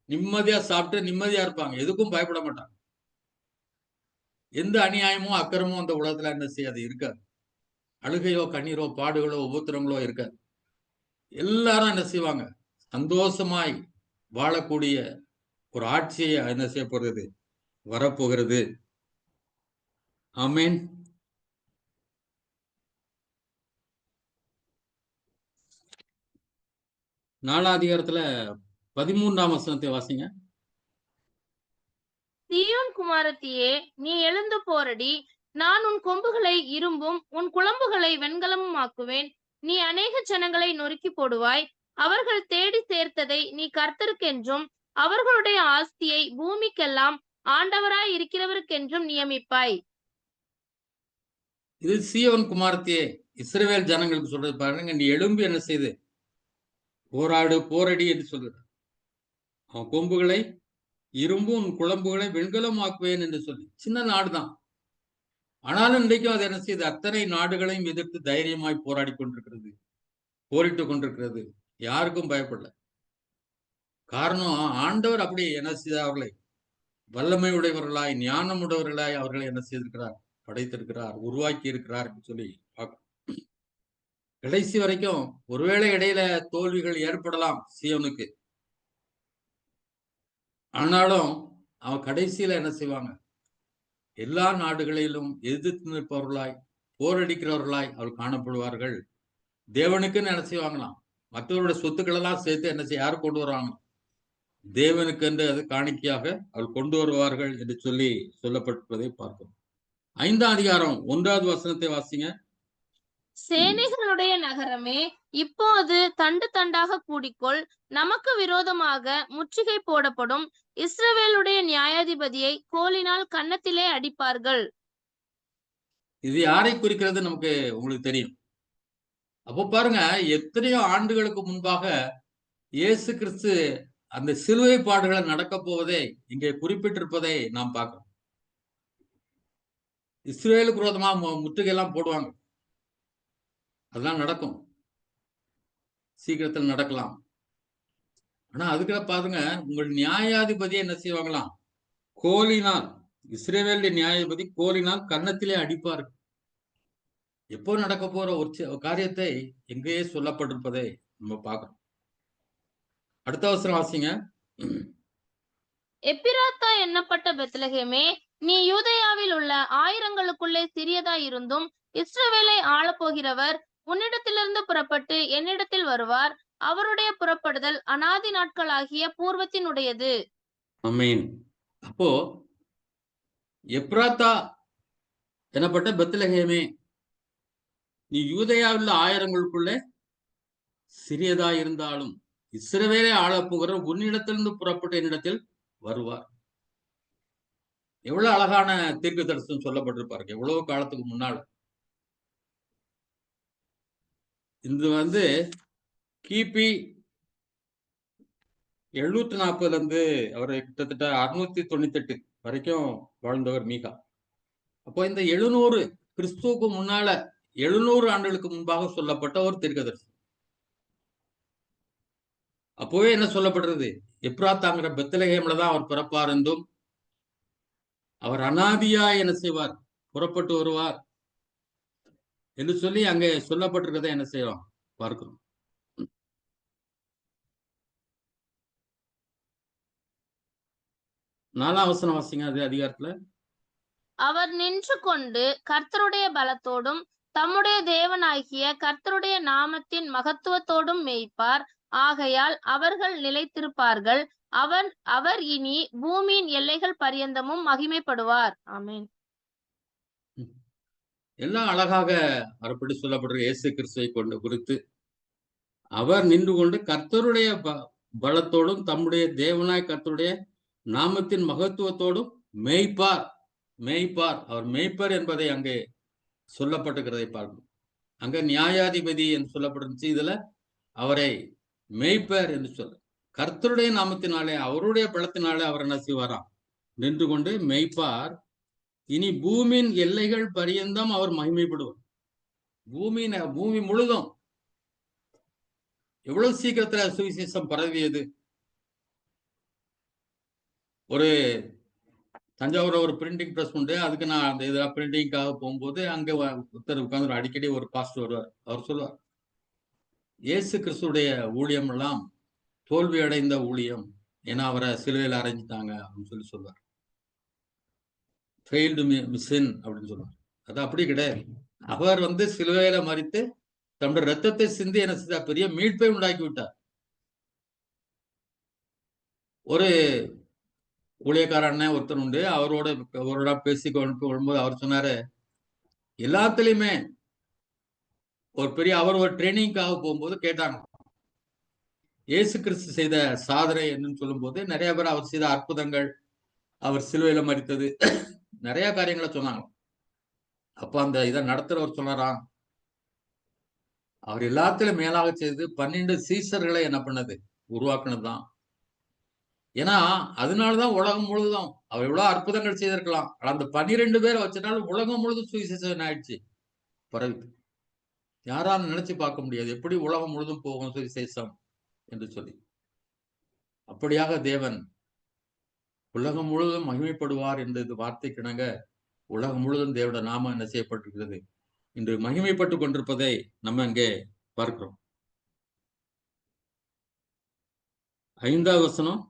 நிம்மதியா சாப்பிட்டு நிம்மதியா இருப்பாங்க, எதுக்கும் பயப்பட மாட்டாங்க. எந்த அநியாயமோ அக்கிரமோ அந்த உலகத்துல என்ன செய்யாது, இருக்காது. அழுகையோ கண்ணீரோ பாடுகளோ உபத்திரங்களோ இருக்காது. எல்லாரும் என்ன செய்வாங்க, சந்தோஷமாய் வாழக்கூடிய ஒரு ஆட்சியை என்ன செய்ய போகிறது, வரப்போகிறது. ஆமென். நாலாம் அதிகாரத்துல 13ஆம் வசனத்தை வாசிங்க. சீயோன் குமாரத்தியே, நீ எழுந்து போரடி. நான் உன் கொம்புகளை இரும்பும் உன் குளம்புகளை வெண்கலமும் ஆக்குவேன். நீ அநேக ஜனங்களை நொறுக்கி போடுவாய். அவர்கள் தேடி சேர்த்ததை நீ கர்த்தருக்கென்றும் அவர்களுடைய ஆஸ்தியை பூமிக்கெல்லாம் ஆண்டவராய் இருக்கிறவருக்கென்றும் நியமிப்பாய். இது சீயோன் குமாரத்தியே, இஸ்ரவேல் ஜனங்களுக்கு சொல்றது பாருங்க. நீ எழும்பி என்ன செய்து போரடி என்று சொல்கிறார். அவன் கொம்புகளை இரும்பும் குழம்புகளை வெண்கலமாக்குவேன் என்று சொல்லி. சின்ன நாடுதான். ஆனாலும் இன்றைக்கும் அது என்ன செய்யுது? அத்தனை நாடுகளையும் எதிர்த்து தைரியமாய் போராடி கொண்டிருக்கிறது, போரிட்டு கொண்டிருக்கிறது. யாருக்கும் பயப்படல. காரணம், ஆண்டவர் அப்படி என்ன செய்த அவர்களை வல்லமை உடையவர்களாய், ஞானம் உடையவர்களாய் அவர்களை என்ன செய்திருக்கிறார்? படைத்திருக்கிறார், உருவாக்கி இருக்கிறார் என்று சொல்லி பார்க்கணும். கடைசி வரைக்கும் ஒருவேளை இடையில தோல்விகள் ஏற்படலாம் சீயோனுக்கு. ஆனாலும் அவன் கடைசியில என்ன செய்வாங்க? எல்லா நாடுகளிலும் எதிர்த்து நிற்பவர்களாய், போரடிக்கிறவர்களாய் அவர் காணப்படுவார்கள். தேவனுக்குன்னு என்ன செய்வாங்களாம்? மற்றவருடைய சொத்துக்கள் எல்லாம் சேர்த்து என்ன செய்ய யாரும் கொண்டு வருவாங்க? தேவனுக்கு என்று அது காணிக்கையாக அவர் கொண்டு வருவார்கள் என்று சொல்லி சொல்லப்பட்டிருப்பதை பார்க்கிறோம். 5ஆம் அதிகாரம் 1வது வசனத்தை வாசிங்க. சேனைகளுடைய நகரமே, இப்போது தண்டு தண்டாக கூடிக்கொள். நமக்கு விரோதமாக முற்றுகை போடப்படும். இஸ்ரவேலுடைய நியாயாதிபதியை கோலினால் கன்னத்திலே அடிப்பார்கள். இது யாரை குறிக்கிறது நமக்கு உங்களுக்கு தெரியும். அப்போ பாருங்க, எத்தனையோ ஆண்டுகளுக்கு முன்பாக இயேசு கிறிஸ்து அந்த சிலுவை பாடுகளை நடக்க போவதை இங்கே குறிப்பிட்டிருப்பதை நாம் பார்க்கிறோம். இஸ்ரவேலுக்கு விரோதமா முற்றுகை எல்லாம் போடுவாங்க. அதெல்லாம் நடக்கும், சீக்கிரத்தில் நடக்கலாம். ஆனா அதுக்குள்ள பாருங்க, உங்கள் நியாயாதிபதியை என்ன செய்வாங்களாம்? கோலினால், இஸ்ரவேலுடைய நியாயாதிபதி கோலினால் கன்னத்திலே அடிப்பார்கள். எப்போ நடக்க போற ஒரு காரியத்தை எங்கேயே சொல்லப்பட்டிருப்பதை நம்ம பார்க்கிறோம். அடுத்த வசனம் வாசிங்க. எப்பிராத்தா எண்ணப்பட்ட பெத்லகேமே, நீ யூதேயாவில் உள்ள ஆயிரங்களுக்குள்ளே சிறியதாய் இருந்தும் இஸ்ரவேலை ஆளப்போகிறவர் உன்னிடத்திலிருந்து புறப்பட்டு என்னிடத்தில் வருவார். அவருடைய புறப்படுதல் அநாதி நாட்களாகிய பூர்வத்தினுடையது. ஆமென். அப்போ எப்ராத்தா எனப்பட்ட பெத்லகேமே, நீ யூதேயாவில் ஆயிரங்களுக்குள்ளே சிறியதா இருந்தாலும் இஸ்ரவேலை ஆளப்போகிற உன்னிடத்திலிருந்து புறப்பட்டு என்னிடத்தில் வருவார். எவ்வளவு அழகான தீர்க்க தரிசனம் சொல்லப்பட்டிருப்பாரு, எவ்வளவு காலத்துக்கு முன்னால். இது கிபி 740 இருந்து அவர் கிட்டத்தட்ட 698 வரைக்கும் வாழ்ந்தவர் மீகா. அப்போ இந்த 700 கிறிஸ்துவுக்கு முன்னால 700 ஆண்டுகளுக்கு முன்பாக சொல்லப்பட்ட ஒரு தீர்க்கதரிசி. அப்போவே என்ன சொல்லப்படுறது? எப்ராத்தாங்கிற பெத்லகேம்ல தான் அவர் பிறப்பார் என்றும், அவர் அநாதியா என்ன செய்வார்? புறப்பட்டு வருவார் என்று சொல்லி அங்கே சொல்லப்பட்டிருக்கதை என்ன செய்யலாம் பார்க்கிறோம். நாலாம் வசனம் வாசிங்க, அது அதிகாரத்துல. அவர் நின்று கொண்டு கர்த்தருடைய பலத்தோடும் தம்முடைய தேவனாகிய கர்த்தருடைய நாமத்தின் மகத்துவத்தோடும் மேய்ப்பார். ஆகையால் அவர்கள் நிலைத்திருப்பார்கள். அவர் இனி பூமியின் எல்லைகள் பரியந்தமும் மகிமைப்படுவார். ஆமென். எல்லாம் அழகாக அப்படி சொல்லப்படுற இயேசு கிறிஸ்துவை கொண்டு குறித்து, அவர் நின்று கொண்டு கர்த்தருடைய பலத்தோடும் தம்முடைய தேவனாய் கர்த்தருடைய நாமத்தின் மகத்துவத்தோடும் மேய்ப்பார். அவர் மேய்ப்பர் என்பதை அங்கே சொல்லப்பட்டிருக்கிறதை பார்க்கணும். அங்க நியாயாதிபதி என்று சொல்லப்பட்டிருந்துச்சு, இதுல அவரை மேய்ப்பர் என்று சொல்ல, கர்த்தருடைய நாமத்தினாலே அவருடைய பலத்தினாலே அவர் என்ன செய்வாராம்? நின்று கொண்டு மேய்ப்பார். இனி பூமியின் எல்லைகள் பரியந்தம் அவர் மகிமைப்படுவார். பூமி முழுதும் எவ்வளவு சீக்கிரத்துல சுவிசேஷம் பரவியது. ஒரு தஞ்சாவூர் ஒரு பிரிண்டிங் பிரஸ் உண்டு, அதுக்கு நான் அந்த இதெல்லாம் பிரிண்டிங்காக போகும்போது அங்க ஒருத்தர் உட்கார்ந்து அடிக்கடி ஒரு பாஸ்டர் வருவார். அவர் சொல்லுவார், இயேசு கிறிஸ்துடைய ஊழியம் எல்லாம் தோல்வி அடைந்த ஊழியம், ஏன்னா அவரை சிலுவையில் அரைஞ்சிட்டாங்க அப்படின்னு சொல்லுவார். ஃபெயில்டு மிஷன் அப்படின்னு சொல்லுவார். அது அப்படி கிடையாது. அவர் சிலுவையில மரித்து தன்னுடைய ரத்தத்தை சிந்தி என்ன செய்த பெரிய மீட்பை உண்டாக்கி விட்டார். ஒரு ஊழியக்கார அண்ணன் ஒருத்தர் உண்டு, அவரோட பேசி கொள்ளும்போது அவர் சொன்னாரு, எல்லாத்துலயுமே அவர் ஒரு ட்ரைனிங்காக போகும்போது கேட்டாங்க, இயேசு கிறிஸ்து செய்த சாதனை என்னன்னு சொல்லும் போது நிறைய பேர் அவர் செய்த அற்புதங்கள், அவர் சிலுவையில மரித்தது, நிறைய காரியங்களை சொன்னாங்க. அப்ப அந்த இதை நடத்துறவர் சொன்னாராம், அவர் எல்லாத்திலும் மேலாக செய்து 12 சீசர்களை என்ன பண்ணது, உருவாக்குனதுதான். ஏன்னா அதனாலதான் உலகம் முழுதும் அவர் எவ்வளவு அற்புதங்கள் செய்திருக்கலாம். ஆனா அந்த 12 பேரை வச்சனால உலகம் முழுதும் சுவிசேஷம் ஆயிடுச்சு, பரவிட்டு. யாராலும் நினைச்சு பார்க்க முடியாது எப்படி உலகம் முழுதும் போகும் சுவிசேஷம் என்று சொல்லி. அப்படியாக தேவன் உலகம் முழுவதும் மகிமைப்படுவார் என்ற இந்த வார்த்தைக்கிணங்க உலகம் முழுவதும் தேவனுடைய நாமம் என்ன செய்யப்பட்டிருக்கிறது, இன்று மகிமைப்பட்டுக் கொண்டிருப்பதை நம்ம அங்கே பார்க்கிறோம். 5வது வசனம்.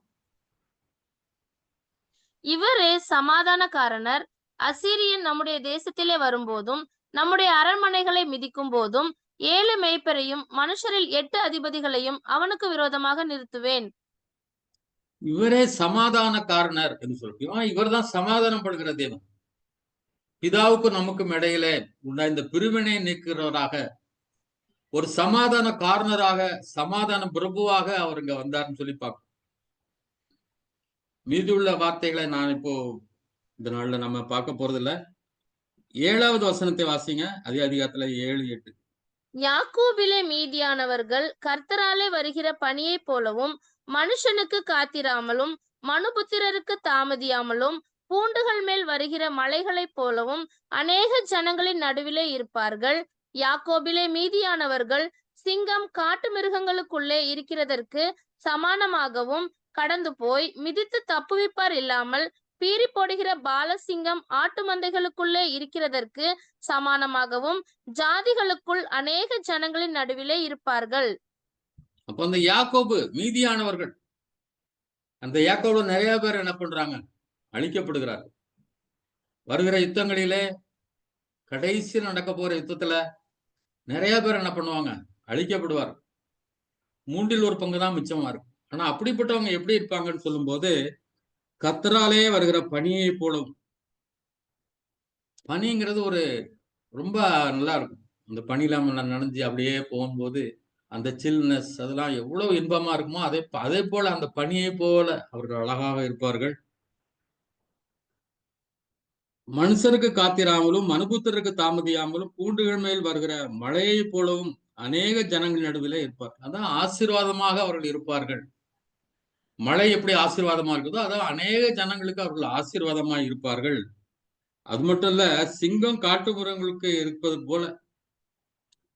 இவரே சமாதானக்காரனர். அசீரியன் நம்முடைய தேசத்திலே வரும்போதும் நம்முடைய அரண்மனைகளை மிதிக்கும் போதும் 7 மேய்ப்பரையும் மனுஷரில் 8 அதிபதிகளையும் அவனுக்கு விரோதமாக நிறுத்துவேன். இவரே சமாதானக்காரனர் என்று சொல்றோம். இவர் தான் சமாதானம் படுகிற தேவன். பிதாவுக்கும் நமக்கும் இடையிலே உள்ள இந்த பிரிவினை நீக்கிறவராக, ஒரு சமாதான காரணராக, சமாதான பிரபுவாக அவர் இங்க வந்தார்னு சொல்லி பார்க்கணும். மீதியுள்ள வார்த்தைகளை நான் இப்போ இந்த நாள்ல நம்ம பார்க்க போறதில்ல. 7வது வசனத்தை வாசிங்க. அதே அதிகாரத்துல 7, 8. யாக்கோபிலே மீதியானவர்கள் கர்த்தராலே வருகிற பனியைப் போலவும் மனுஷனுக்கு காத்திராமலும் மனுபுத்திரருக்கு தாமதியாமலும் பூண்டுகள் மேல் வருகிற மலைகளைப் போலவும் அநேக ஜனங்களின் நடுவிலே இருப்பார்கள். யாக்கோபிலே மீதியானவர்கள் சிங்கம் காட்டு மிருகங்களுக்குள்ளே இருக்கிறதற்கு சமானமாகவும் கடந்து போய் மிதித்து தப்புவிப்பார் இல்லாமல் பீறி போடுகிற பாலசிங்கம் ஆட்டு மந்தைகளுக்குள்ளே இருக்கிறதற்கு சமானமாகவும் ஜாதிகளுக்குள் அநேக ஜனங்களின் நடுவிலே இருப்பார்கள். அப்ப அந்த யாக்கோபு மீதியானவர்கள், அந்த யாக்கோபு நிறைய பேர் என்ன பண்றாங்க, அழிக்கப்படுகிறார்கள். வருகிற யுத்தங்களிலே, கடைசி நடக்க போற யுத்தத்துல நிறைய பேர் என்ன பண்ணுவாங்க, அழிக்கப்படுவார். 3 1 பங்கு தான் மிச்சமா இருக்கும். ஆனா அப்படிப்பட்டவங்க எப்படி இருப்பாங்கன்னு சொல்லும் போது, கர்த்தராலே வருகிற பனியை போலும். பனிங்கிறது ஒரு ரொம்ப நல்லா இருக்கும். அந்த பனியில நனைஞ்சு அப்படியே போகும்போது அந்த சில்னஸ் அதெல்லாம் எவ்வளவு இன்பமா இருக்குமோ அதே போல அந்த பனியை போல அவர்கள் அழகாக இருப்பார்கள். மனுஷருக்கு காத்திராமலும் மனுபுத்திரருக்கு தாமதியாமலும் பூண்டுகள் மேல் வருகிற மழையை போலவும் அநேக ஜனங்கள் நடுவிலே இருப்பார்கள். அதான் ஆசீர்வாதமாக அவர்கள் இருப்பார்கள். மழை எப்படி ஆசீர்வாதமா இருக்குதோ அதான் அநேக ஜனங்களுக்கு அவர்கள் ஆசீர்வாதமா இருப்பார்கள். அது மட்டும் இல்ல, சிங்கம் காட்டு மிருகங்களுக்கு இருப்பது போல.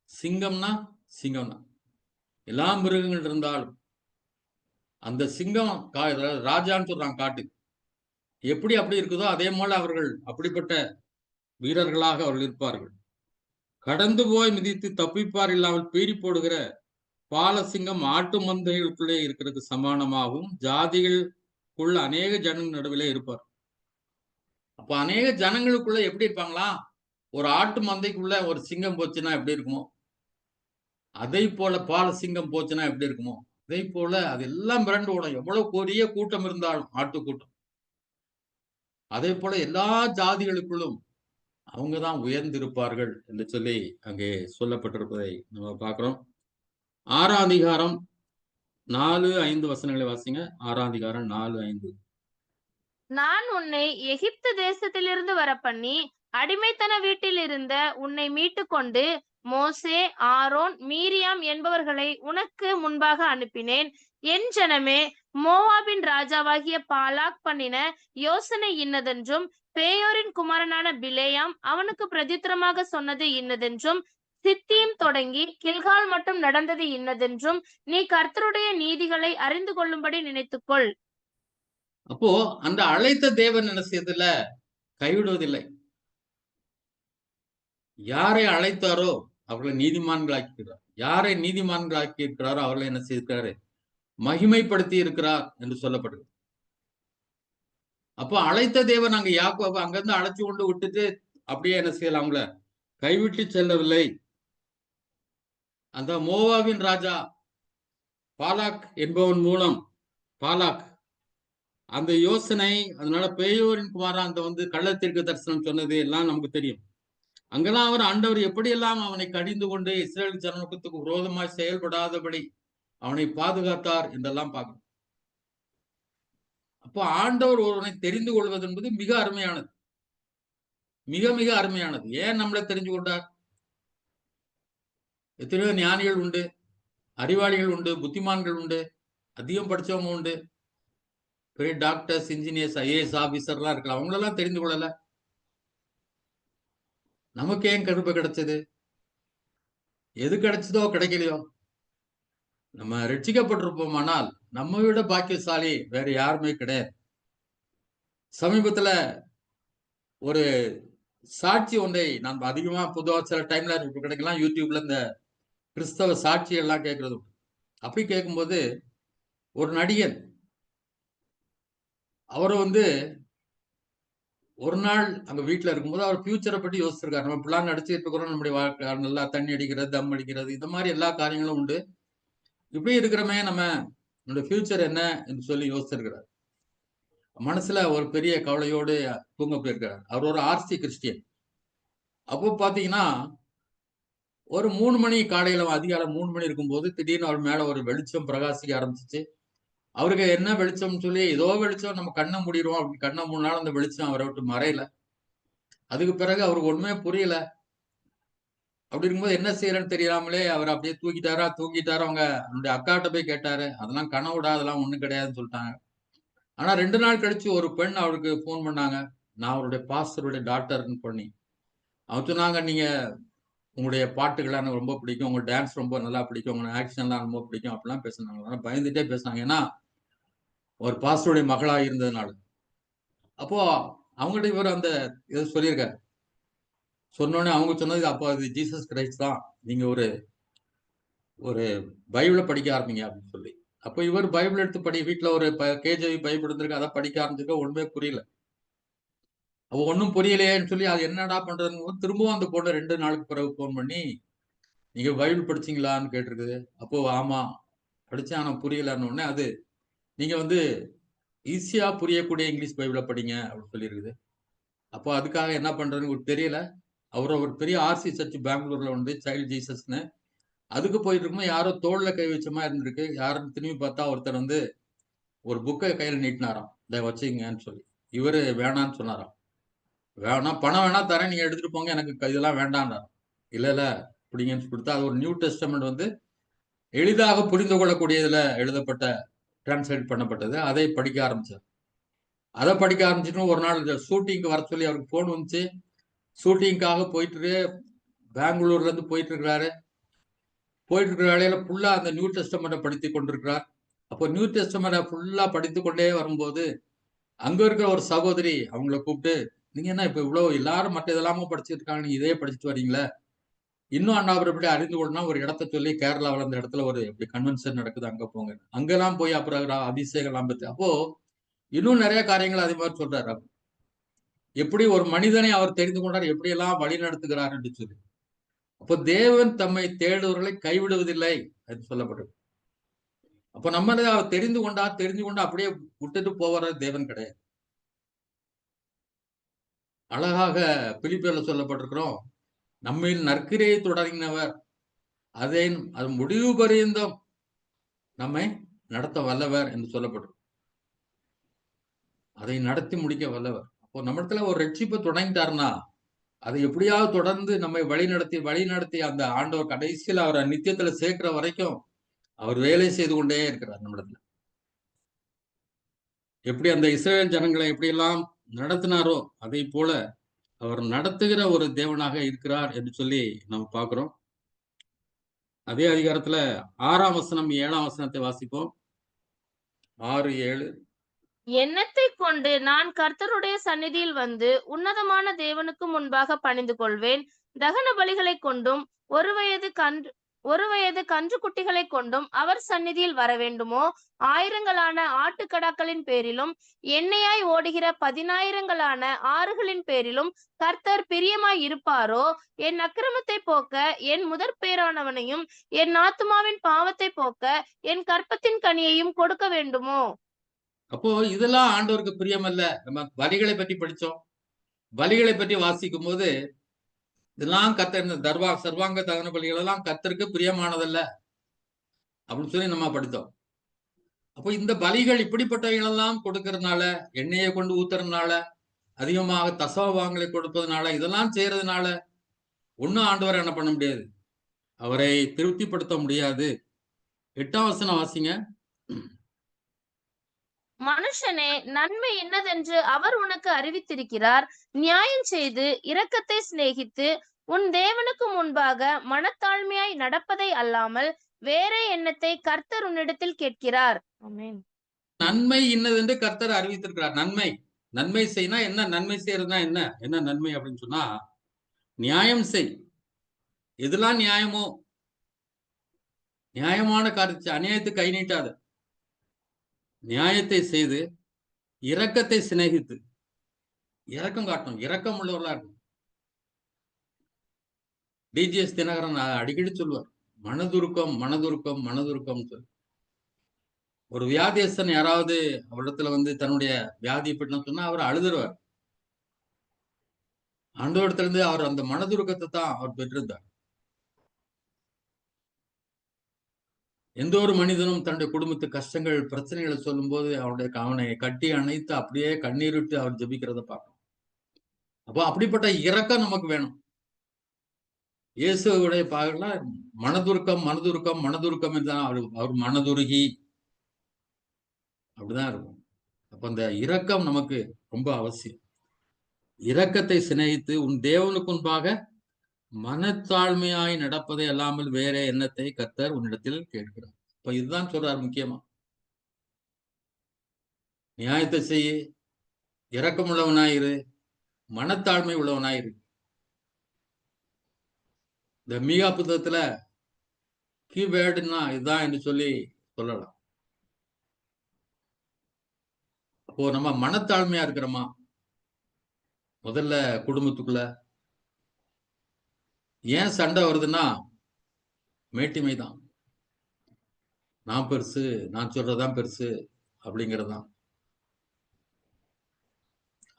சிங்கம்னா சிங்கம் தான், எல்லா மிருகங்கள் இருந்தாலும் அந்த சிங்கம் ராஜான்னு சொல்றாங்க காட்டு, எப்படி அப்படி இருக்குதோ அதே போல அவர்கள் அப்படிப்பட்ட வீரர்களாக அவர்கள் இருப்பார்கள். கடந்து போய் மிதித்து தப்பிப்பார் இல்லாமல் பீறி போடுகிற பாலசிங்கம் ஆட்டு மந்தைகளுக்குள்ளே இருக்கிறதுக்கு சமானமாகவும் ஜாதிகளுக்குள்ள அநேக ஜனங்கள் நடுவிலே இருப்பார். அப்ப அநேக ஜனங்களுக்குள்ள எப்படி இருப்பாங்களா, ஒரு ஆட்டு மந்தைக்குள்ள ஒரு சிங்கம் போச்சுன்னா எப்படி இருக்குமோ அதை போல, பால சிங்கம் போச்சுன்னா எப்படி இருக்குமோ அதே போல அதெல்லாம் மிரண்டு ஓடும். எவ்வளவு பெரிய கூட்டம் இருந்தாலும், ஆட்டு கூட்டம், அதே போல எல்லா ஜாதிகளுக்குள்ளும் அவங்கதான் உயர்ந்திருப்பார்கள் என்று சொல்லி அங்கே சொல்லப்பட்டிருப்பதை நம்ம பார்க்கிறோம். 6ஆம் அதிகாரம் 4, 5 வசனங்களை வாசிங்க. 6ஆம் அதிகாரம் 4, 5. நான் உன்னை எகிப்து தேசத்திலிருந்து வரப்பண்ணி அடிமைத்தன வீட்டில் இருந்த உன்னை மீட்டு கொண்டு மோசே, ஆரோன், மீரியாம் என்பவர்களை உனக்கு முன்பாக அனுப்பினேன். என் ஜனமே, மோவாபின் ராஜாவாகிய பாலாக் பண்ணின யோசனை இன்னதென்றும் பேயோரின் குமாரனான பிலேயாம் அவனுக்கு பிரதித்திரமாக சொன்னது இன்னதென்றும் சித்தீம் தொடங்கி கில்கால் மட்டும் நடந்தது இன்னதென்றும் நீ கர்த்தருடைய நீதிகளை அறிந்து கொள்ளும்படி நினைத்துக்கொள். அப்போ அந்த அழைத்த தேவன் என்ன செய்யறதில்ல, கைவிடுவதில்லை. யாரை அழைத்தாரோ அவர்களை நீதிமான்களாக்கிறார். யாரை நீதிமான்களாக்கி இருக்கிறாரோ அவர்களை என்ன செய்திருக்கிறாரு, மகிமைப்படுத்தி இருக்கிறார் என்று சொல்லப்படுது. அப்போ அழைத்த தேவன் அங்க யாக்கோபு அங்கிருந்து அழைச்சு கொண்டு விட்டுட்டு அப்படியே என்ன செய்யலாம், அவங்கள கைவிட்டு செல்லவில்லை. அந்த மோவாபின் ராஜா பாலாக் என்பவன் மூலம், பாலாக் அந்த யோசனை, அதனால பேயோரின் குமாரா அந்த கள்ளத்திற்கு தரிசனம் சொன்னது எல்லாம் நமக்கு தெரியும். அங்கெல்லாம் அவர் ஆண்டவர் எப்படியெல்லாம் அவனை கடிந்து கொண்டு இஸ்ரேல் ஜனத்துக்கு விரோதமாய் செயல்படாதபடி அவனை பாதுகாத்தார் என்றெல்லாம் பார்க்கணும். அப்போ ஆண்டவர் ஒருவனை தெரிந்து கொள்வது என்பது மிக அருமையானது, மிக மிக அருமையானது. ஏன் நம்மளை தெரிஞ்சு கொண்டார்? எத்தனையோ ஞானிகள் உண்டு, அறிவாளிகள் உண்டு, புத்திமான்கள் உண்டு, அதிகம் படிச்சவங்க உண்டு, பெரிய டாக்டர்ஸ், இன்ஜினியர்ஸ், ஐஏஎஸ் ஆபீசர்லாம் இருக்கலாம். அவங்களெல்லாம் தெரிந்து கொள்ளல. நமக்கு ஏன் கிருபை கிடைச்சது? எது கிடைச்சதோ கிடைக்கலையோ, நம்ம ரட்சிக்கப்பட்டிருப்போமானால் நம்ம விட பாக்கியசாலி வேற யாருமே கிடையாது. சமீபத்துல ஒரு சாட்சி ஒன்றை நான் அதிகமா பொதுவா சில டைம்ல கிடைக்கலாம் யூடியூப்ல இந்த கிறிஸ்தவ சாட்சி எல்லாம் கேட்கறது உண்டு. அப்படி கேட்கும்போது ஒரு நடிகன் அவரை ஒரு நாள் அங்க வீட்டுல இருக்கும்போது அவர் ஃபியூச்சரை பற்றி யோசிச்சிருக்காரு. நம்ம இப்படிலாம் நடிச்சுட்டு இருக்கிறோம், நம்முடைய வாழ்க்கை நல்லா தண்ணி அடிக்கிறது, தம் அடிக்கிறது, இந்த மாதிரி எல்லா காரியங்களும் உண்டு. இப்படி இருக்கிறமே நம்மளுடைய ஃபியூச்சர் என்ன என்று சொல்லி யோசிச்சிருக்கிறார். மனசுல ஒரு பெரிய கவலையோடு தூங்க போயிருக்கிறார். அவர் ஒரு ஆர்சி கிறிஸ்டியன். அப்போ பாத்தீங்கன்னா ஒரு 3 மணி காலையில அதிகாலை 3 மணி இருக்கும்போது திடீர்னு அவர் மேல ஒரு வெளிச்சம் பிரகாசிக்க ஆரம்பிச்சிச்சு. அவருக்கு என்ன வெளிச்சம்னு சொல்லி ஏதோ வெளிச்சம், நம்ம கண்ணை மூடிடுவோம். அப்படி கண்ணை மூடினாலும் அந்த வெளிச்சம் அவரை விட்டு மறையல. அதுக்கு பிறகு அவருக்கு ஒண்ணுமே புரியல. அப்படி இருக்கும்போது என்ன செய்யறேன்னு தெரியாமலே அவர் அப்படியே தூங்கிட்டாரு. அவங்க அவனுடைய அக்காட்ட போய் கேட்டாரு. அதெல்லாம் கனவுடா, அதெல்லாம் ஒண்ணும் கிடையாதுன்னு சொல்லிட்டாங்க. ஆனா 2 நாள் கழிச்சு ஒரு பெண் அவருக்கு போன் பண்ணாங்க. நான் அவருடைய பாஸ்டருடைய டாக்டர்னு பண்ணி அவங்க சொன்னாங்க, நீங்க உங்களுடைய பாட்டுகள்லாம் எனக்கு ரொம்ப பிடிக்கும், உங்க டான்ஸ் ரொம்ப நல்லா பிடிக்கும், உங்க ஆக்ஷன்லாம் ரொம்ப பிடிக்கும் அப்படிலாம் பேசினாங்க. ஆனா பயந்துட்டே பேசினாங்க. ஏன்னா ஒரு பாஸ்டருடைய மகளா இருந்ததுனால. அப்போ அவங்ககிட்ட இவர் அந்த இதை சொல்லியிருக்காரு. சொன்னோடனே அவங்க சொன்னது, அப்போ அது ஜீசஸ் கிரைஸ்ட் தான், நீங்க ஒரு ஒரு பைபிளை படிக்க ஆரம்பிங்க அப்படின்னு சொல்லி. அப்போ இவர் பைபிள் எடுத்து வீட்டுல ஒரு கேஜவி பைபிள் இருந்திருக்கு, அதை படிக்க ஆரம்பிச்சிருக்க. ஒண்ணுமே புரியல. அவ ஒன்னும் புரியலையேன்னு சொல்லி அது என்னடா பண்றதுன்னு திரும்பவும் அந்த பொண்ணு 2 நாளுக்கு பிறகு போன் பண்ணி, நீங்க பைபிள் படிச்சீங்களான்னு கேட்டிருக்குது. அப்போ ஆமா படிச்சேன், ஆனா புரியலன்னு உடனே அது நீங்க ஈஸியா புரியக்கூடிய இங்கிலீஷ் பைபிளை படிங்க அப்படின்னு சொல்லியிருக்குது. அப்போ அதுக்காக என்ன பண்றதுன்னு உங்களுக்கு தெரியல. அவர் ஒரு பெரிய ஆர்சி சர்ச் பெங்களூர்ல சைல்ட் ஜீசஸ்ன்னு அதுக்கு போயிட்டு இருக்கும்போது யாரோ தோல்ல கை வச்ச மாதிரி இருந்திருக்கு. யாருன்னு திரும்பி பார்த்தா ஒருத்தர் ஒரு புக்கை கையில நீட்டினாராம், இதை வச்சுங்கன்னு சொல்லி. இவரு வேணான்னு சொன்னாராம். வேணா, பணம் வேணா தரேன், நீங்க எடுத்துட்டு போங்க, எனக்கு இதெல்லாம் வேண்டாம்னாராம். இல்ல பிடிங்கன்னு கொடுத்தா அது ஒரு நியூ டெஸ்டமெண்ட் எளிதாக புரிந்து கொள்ளக்கூடியதுல எழுதப்பட்ட டிரான்ஸ்லேட் பண்ணப்பட்டது. அதை படிக்க ஆரம்பிச்சார். அதை படிக்க ஆரம்பிச்சுட்டு ஒரு நாள் ஷூட்டிங்க்கு வர சொல்லி அவருக்கு போன் வந்துச்சு. ஷூட்டிங்காக போயிட்டு பெங்களூர்ல இருந்து போயிட்டு இருக்கிற வேலையில ஃபுல்லா அந்த நியூ டெஸ்டமெண்ட்டை படித்துக் கொண்டிருக்கிறார். அப்போ நியூ டெஸ்டமெண்ட்டை ஃபுல்லா படித்துக் கொண்டே வரும்போது அங்க இருக்கிற ஒரு சகோதரி அவங்கள கூப்பிட்டு, நீங்க என்ன இப்ப இவ்வளவு எல்லாரும் மற்ற இதெல்லாமும் படிச்சுட்டு இருக்காங்க, நீங்க இதே படிச்சுட்டு வரீங்களே, இன்னும் அண்ணாவர் எப்படி அறிந்து கொள்ளனா ஒரு இடத்த சொல்லி கேரளாவில் அந்த இடத்துல ஒரு எப்படி கன்வென்ஷன் நடக்குது, அங்க போங்க. அங்கெல்லாம் போய் அப்புறம் அபிஷேகம் எல்லாம் பத்தி அப்போ இன்னும் நிறைய காரியங்கள் அதே மாதிரி சொல்றாரு. எப்படி ஒரு மனிதனை அவர் தெரிந்து கொண்டார், எப்படி எல்லாம் வழி நடத்துகிறார் என்று சொல்லி. அப்போ தேவன் தம்மை தேடுவர்களை கைவிடுவதில்லை என்று சொல்லப்பட்டது. அப்ப நம்ம அவர் தெரிந்து கொண்டு அப்படியே விட்டுட்டு போவார தேவன் கிடையாது. அழகாக பிலிப்பியர்ல சொல்லப்பட்டிருக்கிறோம், நம்மில் நற்கிரியை தொடங்கினவர் அது முடிவு பரியந்தம் நம்மை நடத்த வல்லவர் என்று சொல்லப்படும். அதை நடத்தி முடிக்க வல்லவர். அப்போ நம்மிடத்துல ஒரு ரட்சிப்பை தொடங்கிட்டாருன்னா அதை எப்படியாவது தொடர்ந்து நம்மை வழி நடத்தி அந்த ஆண்டவர் கடைசியில் அவரை நித்தியத்துல சேர்க்கிற வரைக்கும் அவர் வேலை செய்து கொண்டே இருக்கிறார் நம்மிடத்துல. எப்படி அந்த இஸ்ரேல் ஜனங்களை எப்படியெல்லாம் நடத்தினாரோ அதை போல அவர் நடத்துகிற ஒரு தேவனாக இருக்கிறார் என்று சொல்லி நம்ம பார்க்கிறோம். அதே அதிகாரத்துல 6ஆம் வசனம் 7ஆம் வசனத்தை வாசிப்போம். 6, 7. எண்ணத்தைக் கொண்டு நான் கர்த்தருடைய சந்நிதியில் வந்து உன்னதமான தேவனுக்கு முன்பாக பணிந்து கொள்வேன். தகன பலிகளைக் கொண்டும் ஒரு வயது கன்றுக்குட்டிகளைக் கொண்டும் அவர் சந்நிதியில் வர வேண்டுமோ? ஆயிரங்களான ஆட்டுக்கடாக்களின் பேரிலும் எண்ணெயாய் ஓடுகிற 10,000-களான ஆறுகளின் பேரிலும் கர்த்தர் பிரியமாய் இருப்பாரோ? என் அக்கிரமத்தை போக்க என் முதற் பேரானவனையும் என் ஆத்துமாவின் பாவத்தை போக்க என் கற்பத்தின் கனியையும் கொடுக்க வேண்டுமோ? அப்போ இதெல்லாம் ஆண்டவருக்கு பிரியமல்ல. நம்ம பலிகளை பற்றி படிச்சோம். பலிகளை பற்றி வாசிக்கும் போது இதெல்லாம் கர்த்தர், இந்த சர்வாங்க தகன பலிகள் எல்லாம் கர்த்தருக்கு பிரியமானதல்ல அப்படின்னு சொல்லி நம்ம படித்தோம். அப்போ இந்த பலிகள் இப்படிப்பட்டவைகளெல்லாம் கொடுக்கறதுனால, எண்ணெயை கொண்டு ஊத்துறதுனால, அதிகமாக தசமபாகங்களை கொடுப்பதனால, இதெல்லாம் செய்யறதுனால ஒன்னும் ஆண்டவர் என்ன பண்ண முடியாது. அவரை திருப்திப்படுத்த முடியாது. 8ஆம் வசனம் வாசிங்க. மனுஷனே, நன்மை இன்னதென்று அவர் உனக்கு அறிவித்திருக்கிறார். நியாயம் செய்து இரக்கத்தை சிநேகித்து உன் தேவனுக்கு முன்பாக மனத்தாழ்மையாய் நடப்பதை அல்லாமல் வேறே எண்ணத்தை கர்த்தர் உன்னிடத்தில் கேட்கிறார். ஆமென். நன்மை இன்னதென்று கர்த்தர் அறிவித்திருக்கிறார். நன்மை செய்யினா என்ன? நன்மை செய்யறதுனா என்ன? என்ன நன்மை அப்படின்னு சொன்னா, நியாயம் செய். எதெல்லாம் நியாயமோ, நியாயமான காரியத்தை, அநியாயத்துக்கு கை நீட்டாத. நியாயத்தை செய்து இரக்கத்தை சிநேகித்து, இரக்கம் காட்டணும், இரக்கம் உள்ளவர்களா இருக்கும். டிஜிஎஸ் தினகரன் அடிக்கடி சொல்லுவார், மனதுருக்கம் மனதுருக்கம் மனதுருக்கம் சொல்லி. ஒரு வியாதியஸ்தன் யாராவது அவரிடத்துல வந்து தன்னுடைய வியாதியை பற்றி சொன்னா அவர் அழுதுருவார். ஆண்டவரிடத்துல இருந்து அவர் அந்த மனதுருக்கத்தை தான் அவர் பெற்றிருந்தார். எந்த ஒரு மனிதனும் தன்னுடைய குடும்பத்து கஷ்டங்கள் பிரச்சனைகளை சொல்லும் போது அவனை கட்டி அணைத்து அப்படியே கண்ணீரிட்டு அவர் ஜெபிக்கிறத பார்க்கணும். அப்போ அப்படிப்பட்ட இரக்கம் நமக்கு வேணும். இயேசுடைய பாடலாம் மனதுருக்கம் மனதுருக்கம் மனதுருக்கம் என்றுதான் அவர் மனதுருகி அப்படிதான் இருக்கும். அப்ப அந்த இரக்கம் நமக்கு ரொம்ப அவசியம். இரக்கத்தை சிநேகித்து உன் தேவனுக்கு முன்பாக மனத்தாழ்மையாய் நடப்பதை அல்லாமல் வேற எண்ணத்தை கர்த்தர் உன்னிடத்தில் கேட்கிறார். இப்ப இதுதான் சொல்றார் முக்கியமா. நியாயத்தை செய்ய, இரக்கம் உள்ளவனாயிரு, மனத்தாழ்மை உள்ளவனாயிரு. இந்த மீகா புத்தகத்துல கீவேர்டுன்னா இதுதான் என்று சொல்லி சொல்லலாம். அப்போ நம்ம மனத்தாழ்மையா இருக்கிறோமா? முதல்ல குடும்பத்துக்குள்ள ஏன் சண்டை வருதுன்னா மேட்டிமை தான். நான் பெருசு, நான் சொல்றதுதான் பெருசு அப்படிங்கறதுதான்.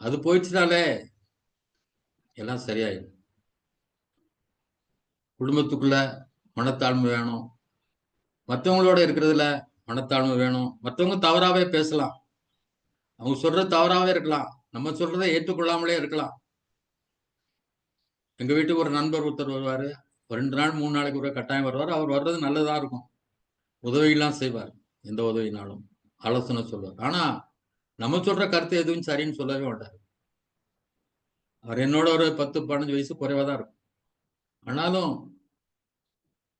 அது போயிடுச்சுனாலே எல்லாம் சரியாயிடும். குடும்பத்துக்குள்ள மனத்தாழ்மை வேணும். மற்றவங்களோட இருக்கிறதுல மனத்தாழ்மை வேணும். மற்றவங்க தவறாவே பேசலாம், அவங்க சொல்றது தவறாவே இருக்கலாம், நம்ம சொல்றதை ஏற்றுக்கொள்ளாமலே இருக்கலாம். எங்க வீட்டுக்கு ஒரு நண்பர் ஒருத்தர் வருவாரு, 2 நாள் 3 நாளைக்கு ஒரு கட்டாயம் வருவார். அவர் வர்றது நல்லதா இருக்கும், உதவியெல்லாம் செய்வார், எந்த உதவினாலும் ஆலோசனை சொல்வார். ஆனா நம்ம சொல்ற கருத்து எதுவும் சரின்னு சொல்லவே மாட்டார். அவர் என்னோட ஒரு 10-15 வயசு குறைவா தான் இருக்கும். ஆனாலும்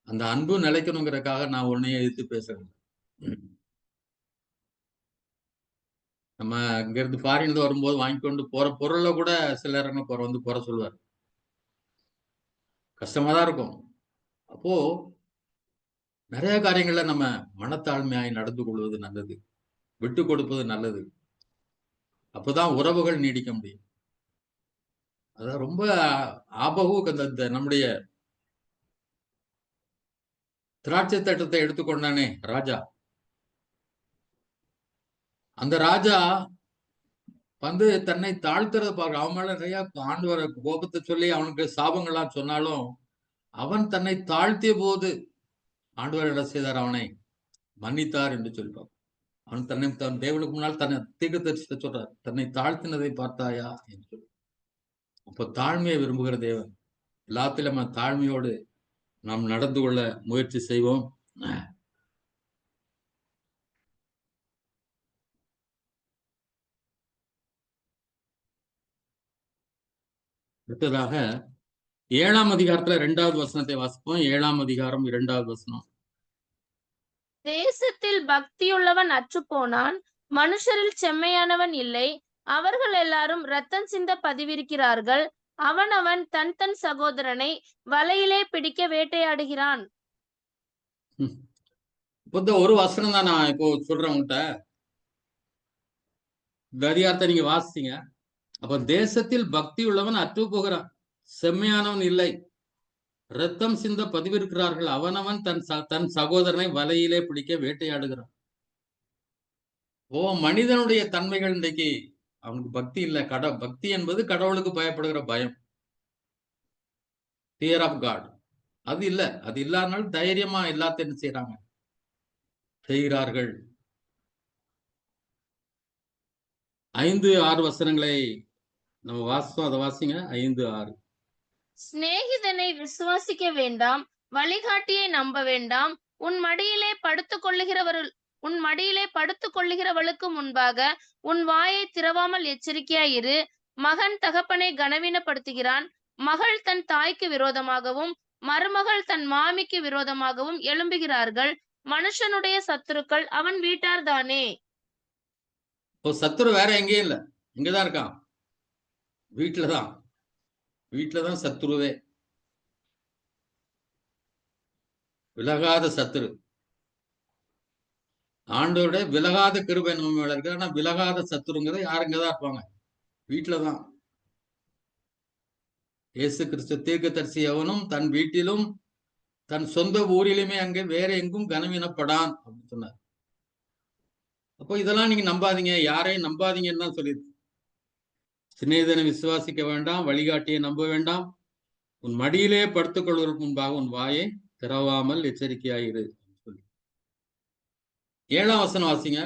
அந்த அன்பு நிலைக்கணுங்கிறதுக்காக நான் உன்னையே எதிர்த்து பேசுறேன். நம்ம இங்க இருந்து ஃபாரின்ல வரும்போது வாங்கி கொண்டு போற பொருள்ல கூட சில நேரங்கள் வந்து குறை சொல்லுவார். கஷ்டமா தான் இருக்கும். அப்போ நிறைய காரியங்கள்ல நம்ம மனத்தாழ்மையாய் நடந்து கொள்வது நல்லது, விட்டு கொடுப்பது நல்லது. அப்பதான் உறவுகள் நீடிக்க முடியும். அதான் ரொம்ப ஆபகு அந்த நம்முடைய திராட்சை தட்டத்தை எடுத்துக்கொண்டானே ராஜா, அந்த ராஜா வந்து தன்னை தாழ்த்துறத பார்க்க, அவன் மேல நிறைய ஆண்டவர கோபத்தை சொல்லி அவனுக்கு சாபங்கள்லாம் சொன்னாலும் அவன் தன்னை தாழ்த்திய போது ஆண்டவர் என்ன செய்தார்? அவனை மன்னித்தார் என்று சொல்றார். அவன் தன் தேவனுக்கு முன்னால் தன்னை தீர்க்கதரிசித்த சொல்றார், தன்னை தாழ்த்தினதை பார்த்தாயா என்று சொல்லி. அப்ப தாழ்மையை விரும்புகிற தேவன். எல்லாத்திலும் நம்ம தாழ்மையோடு நாம் நடந்து கொள்ள முயற்சி செய்வோம். அடுத்ததாக 7ஆம் அதிகாரத்துல 2வது வசனத்தை வாசிப்போம். 7ஆம் அதிகாரம் 2வது வசனம். தேசத்தில் பக்தியுள்ளவன் அற்றுப்போனான், மனுஷரில் செம்மையானவன் இல்லை. அவர்கள் எல்லாரும் இரத்தம் சிந்த பதிவிருக்கிறார்கள். அவனவன் தன் தன் சகோதரனை வலையிலே பிடிக்க வேட்டையாடுகிறான். இப்போ ஒரு வசனம் தான் நான் இப்போ சொல்றேன் உங்கள்கிட்ட. இந்த அதிகாரத்தை நீங்க வாசிச்சீங்க. அப்ப தேசத்தில் பக்தி உள்ளவன் அற்று போகிறான், செம்மையானவன் இல்லை, ரத்தம் சிந்த பதிவிருக்கிறார்கள். அவனவன் தன் சகோதரனை வலையிலே பிடிக்க வேட்டையாடுகிறான். ஓ, மனிதனுடைய தன்மைகள் இன்றைக்கு அவனுக்கு பக்தி இல்லை. பக்தி என்பது கடவுளுக்கு பயப்படுகிற பயம், ஃபியர் ஆஃப் காட். அது இல்லை. அது இல்லாதனால தைரியமா எல்லாத்தையும் என்ன செய்யறாங்க? செய்கிறார்கள். 5-6 வசனங்களை நம்ம வாசித்தோம், அதை வாசிங்க. 5-6. சிநேகிதனை விசுவாசிக்க வேண்டாம், வழிகாட்டியை நம்ப வேண்டாம். உன் மடியிலே படுத்துக் கொள்ளுகிறவளுக்கு முன்பாக உன் வாயை திறவாமல் எச்சரிக்கையாயிரு. மகன் தகப்பனை கனவீனப்படுத்துகிறான். மகள் தன் தாய்க்கு விரோதமாகவும் மருமகள் தன் மாமிக்கு விரோதமாகவும் எழும்புகிறார்கள். மனுஷனுடைய சத்துருக்கள் அவன் வீட்டார் தானே. இப்போ சத்துரு வேற எங்கேயும் இல்ல, இங்கதான் இருக்கான். வீட்டுலதான் சத்துருவே. விலகாத சத்துரு. ஆண்டோட விலகாத கிருபை நம்ம மேல இருக்கு. ஆனா விலகாத சத்துருங்கிறது யாருங்கதான் இருப்பாங்க? வீட்டுலதான். இயேசு கிறிஸ்து தீர்க்கதரிசி எவனும் தன் வீட்டிலும் தன் சொந்த ஊரிலுமே அங்கே வேற எங்கும் கனவீனப்படான் அப்படின்னு சொன்னார். அப்போ இதெல்லாம் நீங்க நம்பாதீங்க, யாரையும் நம்பாதீங்கன்னு தான் சொல்லியிருக்கு. சிநேகிதனை விசுவாசிக்க வேண்டாம், வழிகாட்டியை நம்ப வேண்டாம், உன் மடியிலே படுத்துக் கொள்வதற்கு முன்பாக உன் வாயை திறவாமல் எச்சரிக்கையாயிரு சொல்லி. 7ஆம் வசனம் வாசிங்க.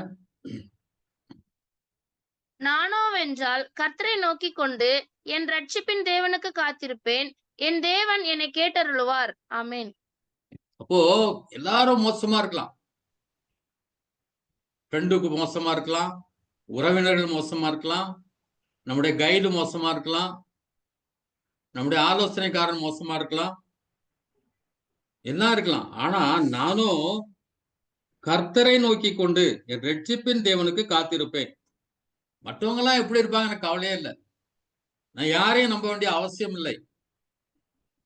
நானோவென்றால் கர்த்தரை நோக்கிக் கொண்டு என் ரட்சிப்பின் தேவனுக்கு காத்திருப்பேன். என் தேவன் என்னை கேட்டருளுவார். ஆமென். அப்போ எல்லாரும் மோசமா இருக்கலாம். ஃப்ரெண்டுக்கு மோசமா இருக்கலாம், உறவினர்கள் மோசமா இருக்கலாம், நம்முடைய கைடு மோசமா இருக்கலாம், நம்முடைய ஆலோசனைக்காரன் மோசமா இருக்கலாம், எல்லாம் இருக்கலாம். ஆனா நானும் கர்த்தரை நோக்கி கொண்டு என் ரட்சிப்பின் தேவனுக்கு காத்திருப்பேன். மற்றவங்க எல்லாம் எப்படி இருப்பாங்க எனக்கு கவலையே இல்லை. நான் யாரையும் நம்ப வேண்டிய அவசியம் இல்லை.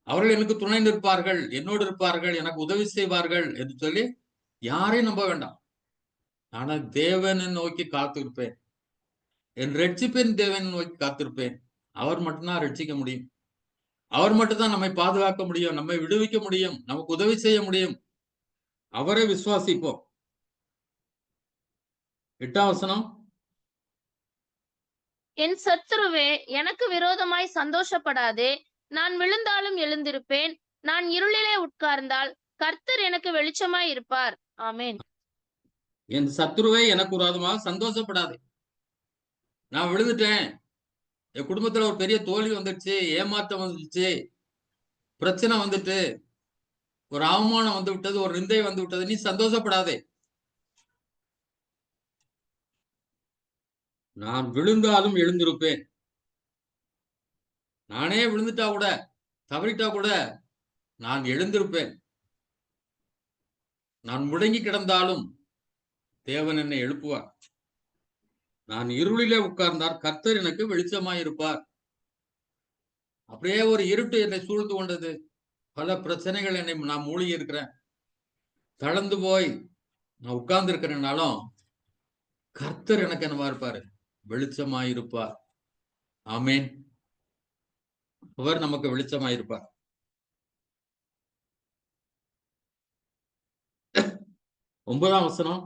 அவர்கள் எனக்கு துணை நிற்பார்கள், என்னோடு இருப்பார்கள், எனக்கு உதவி செய்வார்கள் என்று சொல்லி யாரையும் நம்ப வேண்டாம். ஆனா தேவனை நோக்கி காத்திருப்பேன். என் ரட்சிப்பின் தேவனை நோக்கி காத்திருப்பேன். அவர் மட்டும்தான் ரட்சிக்க முடியும். அவர் மட்டும்தான் நம்மை பாதுகாக்க முடியும், நம்மை விடுவிக்க முடியும், நமக்கு உதவி செய்ய முடியும். அவரை விசுவாசிப்போம். 8ஆம் வசனம். என் சத்துருவே, எனக்கு விரோதமாய் சந்தோஷப்படாதே. நான் விழுந்தாலும் எழுந்திருப்பேன். நான் இருளிலே உட்கார்ந்தால் கர்த்தர் எனக்கு வெளிச்சமாய் இருப்பார். ஆமென். என் சத்துருவே எனக்கு விரோதமாக சந்தோஷப்படாதே. நான் விழுந்துட்டேன், என் குடும்பத்துல ஒரு பெரிய தோல்வி வந்துடுச்சு, ஏமாற்றம் வந்துடுச்சு, பிரச்சனை வந்துட்டு, ஒரு அவமானம் வந்து விட்டது, ஒரு நிந்தை வந்து விட்டது, நீ சந்தோஷப்படாதே. நான் விழுந்தாலும் எழுந்திருப்பேன். நானே விழுந்துட்டா கூட, தவறிட்டா கூட நான் எழுந்திருப்பேன். நான் முடங்கி கிடந்தாலும் தேவன் என்னை எழுப்புவார். நான் இருளிலே உட்கார்ந்தார் கர்த்தர் எனக்கு வெளிச்சமாயிருப்பார். அப்படியே ஒரு இருட்டு என்னை சூழ்ந்து கொண்டது, பல பிரச்சனைகள் என்னை நான் மூழ்கி இருக்கிறேன், தளர்ந்து போய் நான் உட்கார்ந்து இருக்கிறேன்னாலும் கர்த்தர் எனக்கு என்னவா இருப்பாரு? வெளிச்சமாயிருப்பார். ஆமேன். அவர் நமக்கு வெளிச்சமாயிருப்பார். 9ஆம் வசனம்.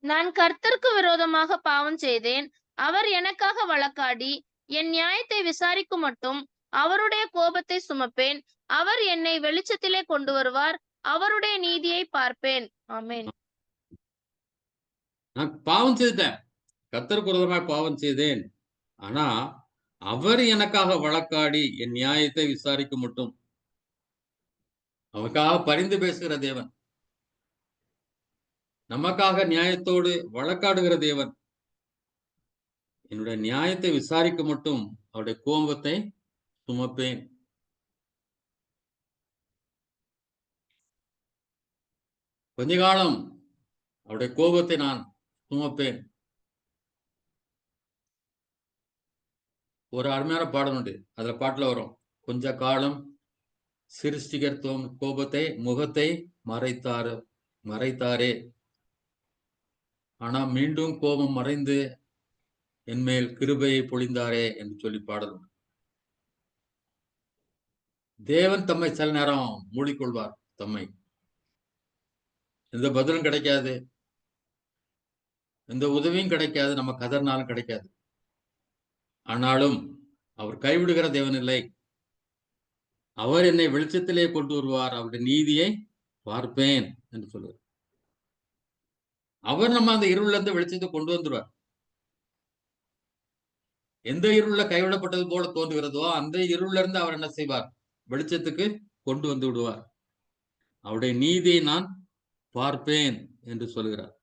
நான் கர்த்தருக்கு விரோதமாக பாவம் செய்தேன். அவர் எனக்காக வழக்காடி என் நியாயத்தை விசாரிக்கும் மட்டும் அவருடைய கோபத்தை சுமப்பேன். அவர் என்னை வெளிச்சத்திலே கொண்டு வருவார். அவருடைய நீதியை பார்ப்பேன். ஆமென். நான் பாவம் செய்துட்டேன், கர்த்தருக்கு விரோதமாக பாவம் செய்தேன். ஆனா அவர் எனக்காக வழக்காடி என் நியாயத்தை விசாரிக்க மட்டும். அவருக்காக பரிந்து பேசுகிற தேவன், நமக்காக நியாயத்தோடு வழக்காடுகிற தேவன். என்னுடைய நியாயத்தை விசாரிக்க மட்டும் அவருடைய கோபத்தை சுமப்பேன். கொஞ்ச காலம் அவருடைய கோபத்தை நான் சுமப்பேன். ஒரு அருமையான பாடம் உண்டு, அதுல பாட்டுல வரும், கொஞ்ச காலம் சிருஷ்டிகர் கோபத்தை முகத்தை மறைத்தாரே, ஆனா மீண்டும் கோபம் மறைந்து என்மேல் கிருபையை பொழிந்தாரே என்று சொல்லி பாடல் உண்டு. தேவன் தம்மை சில நேரம் மூடிக்கொள்வார். தம்மை எந்த பதிலும் கிடைக்காது, எந்த உதவியும் கிடைக்காது, நம்ம கதறினாலும் கிடைக்காது. ஆனாலும் அவர் கைவிடுகிற தேவன் இல்லை. அவர் என்னை வெளிச்சத்திலே கொண்டு வருவார், அவருடைய நீதியை பார்ப்பேன் என்று சொல்லுவார். அவர் நம்ம அந்த இருள்ல இருந்து வெளிச்சத்தை கொண்டு வந்துருவார். எந்த இருள்ல கைவிடப்பட்டது போல தோன்றுகிறதோ அந்த இருள்ல இருந்து அவர் என்ன செய்வார்? வெளிச்சத்துக்கு கொண்டு வந்து விடுவார். அவருடைய நீதியை நான் பார்ப்பேன் என்று சொல்கிறார்.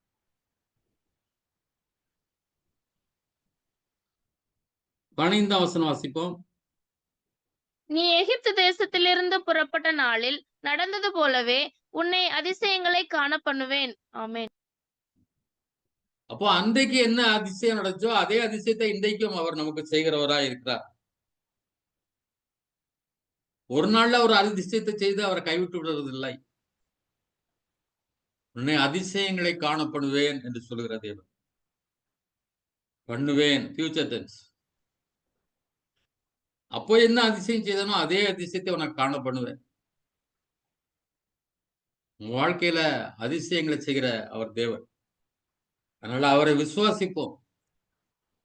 15ஆம் வசனம் வாசிப்போம். நீ எகிப்து தேசத்திலிருந்து புறப்பட்ட நாளில் நடந்தது போலவே உன்னை அதிசயங்களை காண பண்ணுவேன். ஆமென். அப்போ அன்றைக்கு என்ன அதிசயம் நடந்துச்சோ அதே அதிசயத்தை இன்றைக்கும் அவர் நமக்கு செய்கிறவராய் இருக்கிறார். ஒரு நாள்ல ஒரு அதிசயத்தை செய்து அவரை கைவிட்டு விடுவதில்லை. உன்னை அதிசயங்களை காணப்படுவேன் என்று சொல்லுகிற தேவன். பண்ணுவேன், ஃபியூச்சர் டென்ஸ். அப்போ என்ன அதிசயம் செய்தானோ அதே அதிசயத்தை உனக்கு காண பண்ணுவேன். உன் வாழ்க்கையில அதிசயங்களை செய்கிற அவர் தேவன். அதனால அவரை விசுவாசிப்போம்.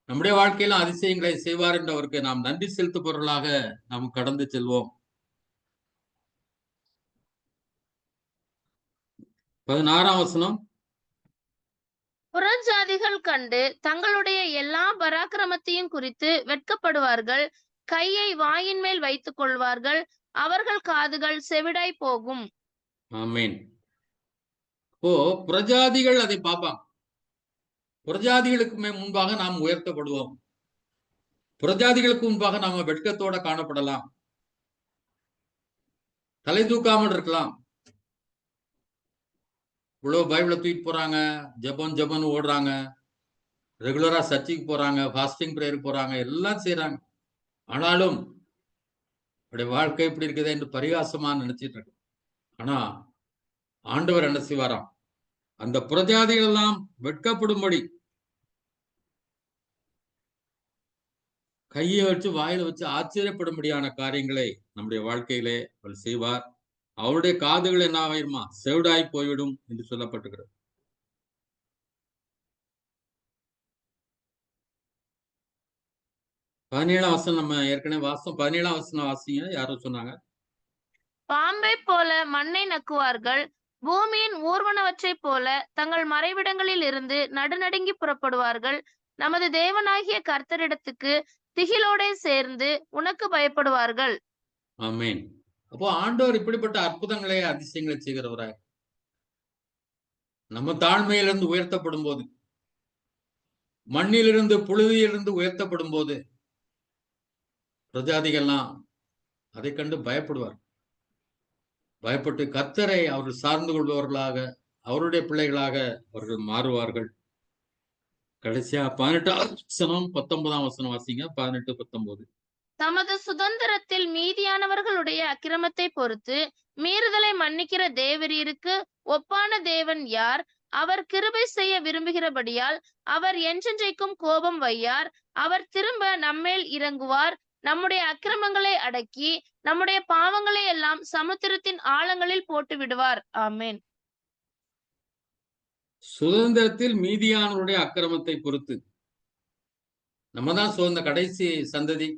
நம்முடைய வாழ்க்கையில அதிசயங்களை செய்வார் என்று அவருக்கு நாம் நன்றி செலுத்துபவர்களாக நாம் கடந்து செல்வோம். 16ஆம் வசனம். புறஜாதிகள் கண்டு தங்களுடைய எல்லா பராக்கிரமத்தையும் குறித்து வெட்கப்படுவார்கள். கையை வாயின் மேல் வைத்துக் கொள்வார்கள். அவர்கள் காதுகள் செவிடாய் போகும். ஆமென். இப்போ புறஜாதிகள் அதை பார்ப்பாங்க. புறஜாதிகளுக்கு முன்பாக நாம் உயர்த்தப்படுவோம். புறஜாதிகளுக்கு முன்பாக நாம வெட்கத்தோட காணப்படலாம். தலை தூக்காமல் இருக்கலாம். இவ்வளவு பைபிளை தூக்கிட்டு போறாங்க, ஜெபம் ஓடுறாங்க, ரெகுலரா சர்ச்சுக்கு போறாங்க, ஃபாஸ்டிங் பிரேயர் போறாங்க, எல்லாம் செய்யறாங்க. ஆனாலும் அவருடைய வாழ்க்கை எப்படி இருக்குது என்று பரிகாசமா நினைச்சிட்டு இருக்கு. ஆனா ஆண்டவர் என்ன செய்வாராம்? அந்த புறஜாதிகள் எல்லாம் வெட்கப்படும்படி கையை வச்சு வாயில வச்சு ஆச்சரியப்படும்படியான காரியங்களை நம்முடைய வாழ்க்கையிலே அவர் செய்வார். அவருடைய காதுகள் என்ன ஆயிருமா? செவிடாய் போய்விடும் என்று சொல்லப்பட்டிருக்கிறது. பதினேழாம் வசனம் நம்ம ஏற்கனவே வாசம். 17ஆம் வசனம் வாசிங்க. யாரோ சொன்னாங்க. பாம்பை போல மண்ணை நக்குவார்கள். பூமியின் ஊர்வனவற்றைப் போல தங்கள் மறைவிடங்களில் இருந்து நடுநடுங்கி புறப்படுவார்கள். நமது தேவனாகிய கர்த்தரிடத்துக்கு திகிலோடே சேர்ந்து உனக்கு பயப்படுவார்கள். ஆமென். அப்போ ஆண்டவர் இப்படிப்பட்ட அற்புதங்களை அதிசயங்களை செய்கிறவராய் நம்ம தாழ்மையிலிருந்து உயர்த்தப்படும் போது, மண்ணிலிருந்து புழுதியிலிருந்து உயர்த்தப்படும் போது பிரஜாதிகள்லாம் அதை கண்டு பயப்படுவார். பயப்பட்டு கர்த்தரை அவர்கள் சார்ந்து கொள்பவர்களாக, அவருடைய பிள்ளைகளாக அவர்கள் மாறுவார்கள். கடைசியா 18ஆம் வசனம் 19ஆம் வசனம் வாசிங்க. 18, 19. தமது சுதந்திரத்தில் மீதியானவர்களுடைய அக்கிரமத்தை பொறுத்து மீறுதலை மன்னிக்கிற தேவரீருக்கு ஒப்பான தேவன் யார்? அவர் கிருபை செய்ய விரும்புகிறபடியால் அவர் என்றென்றைக்கும் கோபம் வையார். அவர் திரும்ப நம்மேல் இறங்குவார். நம்முடைய அக்கிரமங்களை அடக்கி நம்முடைய பாவங்களை எல்லாம் சமுத்திரத்தின் ஆழங்களில் போட்டு விடுவார். ஆமென். சுதந்திரத்தில் மீதியானவருடைய அக்கிரமத்தை பொறுத்து. நம்ம தான் சுதந்திர கடைசி சந்ததி,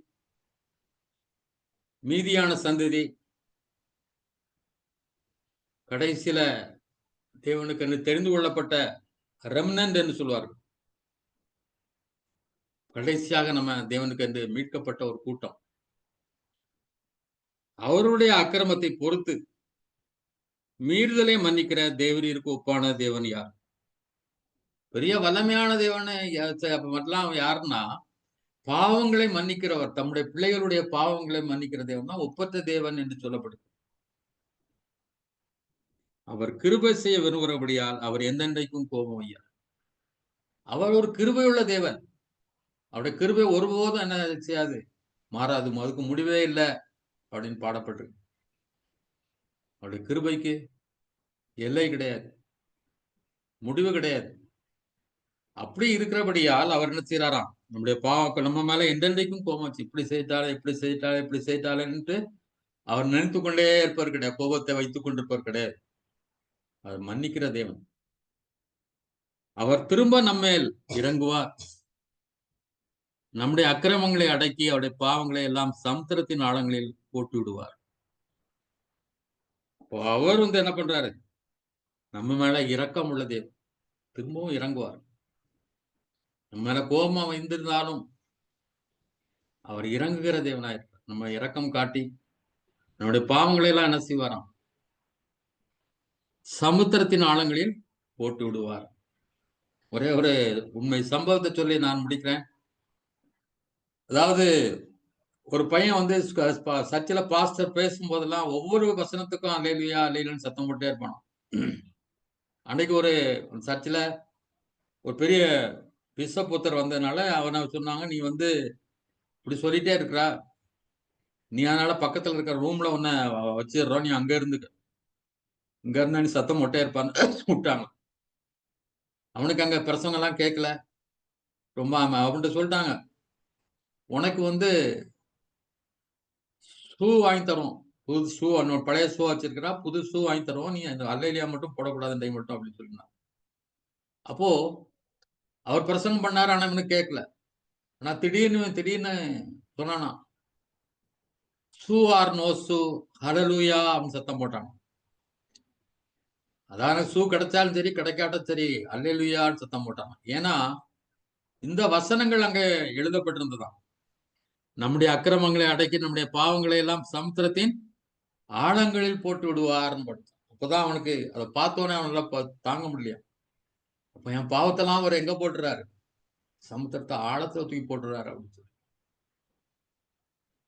மீதியான சந்ததி. கடைசியில தேவனுக்கு தெரிந்து கொள்ளப்பட்ட ரெம்னன்ட் என்று சொல்வார்கள். கடைசியாக நம்ம தேவனுக்கு என்று மீட்கப்பட்ட ஒரு கூட்டம். அவருடைய அக்கிரமத்தை பொறுத்து மீறுதலை மன்னிக்கிற தேவரீருக்கு ஒப்பான தேவன் யார்? பெரிய வல்லமையான தேவன் மட்டும் யாருன்னா, பாவங்களை மன்னிக்கிறவர், தம்முடைய பிள்ளைகளுடைய பாவங்களை மன்னிக்கிற தேவன் தான் ஒப்பற்ற தேவன் என்று சொல்லப்படுது. அவர் கிருபை செய்ய விரும்புகிறபடியால் அவர் எந்தெந்தைக்கும் கோபம் ஐயா. அவர் ஒரு கிருபையுள்ள தேவன். அவருடைய கிருபை ஒருபோதும் என்ன செய்யாது, மாறாது. அதுக்கு முடிவே இல்லை அப்படின்னு பாடப்பட்டிருக்கு. அவருடைய கிருபைக்கு எல்லை கிடையாது, முடிவு கிடையாது. அப்படி இருக்கிறபடியால் அவர் என்ன செய்யறாராம்? நம்முடைய பாவம் நம்ம மேல எந்தெந்தைக்கும் கோபம் வச்சு, இப்படி செய்தாலே அவர் நினைத்து கொண்டே இருப்பார் கிடையாது. கோபத்தை வைத்துக் கொண்டிருப்பார் கிடையாது. அவர் மன்னிக்கிற தேவன். அவர் திரும்ப நம்மேல் இறங்குவார். நம்முடைய அக்கிரமங்களை அடக்கி அவருடைய பாவங்களை எல்லாம் சமுத்திரத்தின் ஆழங்களில் போட்டு விடுவார். அப்போ அவர் என்ன பண்றாரு? நம்ம மேல இரக்கம் உள்ள தேவன். திரும்பவும் இறங்குவார். நம்ம மேல கோபமா வைந்திருந்தாலும் அவர் இறங்குகிற தேவனாயிருப்பார். நம்ம இரக்கம் காட்டி நம்முடைய பாவங்களை எல்லாம் என்ன செய்வாராம்? சமுத்திரத்தின் ஆழங்களில் போட்டு விடுவார். ஒரே ஒரு உண்மை சம்பவத்தை சொல்லி நான் முடிக்கிறேன். அதாவது ஒரு பையன் வந்து சர்ச்சில் பாஸ்டர் பேசும்போதெல்லாம் ஒவ்வொரு வசனத்துக்கும் அல்லேலூயா அல்லேலூயான்னு சத்தம் போட்டே இருப்பான். அன்னைக்கு ஒரு சர்ச்சில் ஒரு பெரிய பிஷப்புத்தர் வந்ததுனால அவனை சொன்னாங்க, நீ வந்து இப்படி சொல்லிட்டே இருக்கிறா, நீ அதனால பக்கத்துல இருக்கிற ரூம்ல உன்னை வச்சிடுறோம், நீ அங்க இருந்துக்க, இங்க இருந்தா நீ சத்தம் போட்டே இருப்பான்னு விட்டாங்க. அவனுக்கு அங்க பிரசங்கம் எல்லாம் கேட்கல. ரொம்ப அவன்கிட்ட சொல்லிட்டாங்க, உனக்கு வந்து ஷூ வாங்கி தரும், புது ஷூ, அவனோட பழைய ஷூ வச்சிருக்கிறா, புது ஷூ வாங்கி தருவோம், நீ அந்த அல்லேலூயா மட்டும் போடக்கூடாது டைம் மட்டும் அப்படின்னு சொல்லினான். அப்போ அவர் பிரசங்கம் பண்ணாரு, ஆனா இவனுக்கு கேட்கல. ஆனா திடீர்னு சொன்னானா, ஷூ ஆர் நோ ஷூ ஹல்லேலூயா அப்படின்னு சத்தம் போட்டான். அதான ஷூ கிடைச்சாலும் சரி கிடைக்காட்டும் சரி அல்லேலூயான்னு சத்தம் போட்டான். ஏன்னா இந்த வசனங்கள் அங்க எழுதப்பட்டிருந்ததாம். நம்முடைய அக்கிரமங்களை அடக்கி நம்முடைய பாவங்களை எல்லாம் சமுத்திரத்தின் ஆழங்களில் போட்டு விடுவார்னு படிச்சான். அப்பதான் அவனுக்கு அதை பார்த்தோன்னே அவனால தாங்க முடியல. அப்ப என் பாவத்தெல்லாம் அவர் எங்க போட்டுறாரு? சமுத்திரத்தை ஆழத்துல தூக்கி போட்டுறாரு அப்படின்னு சொல்லி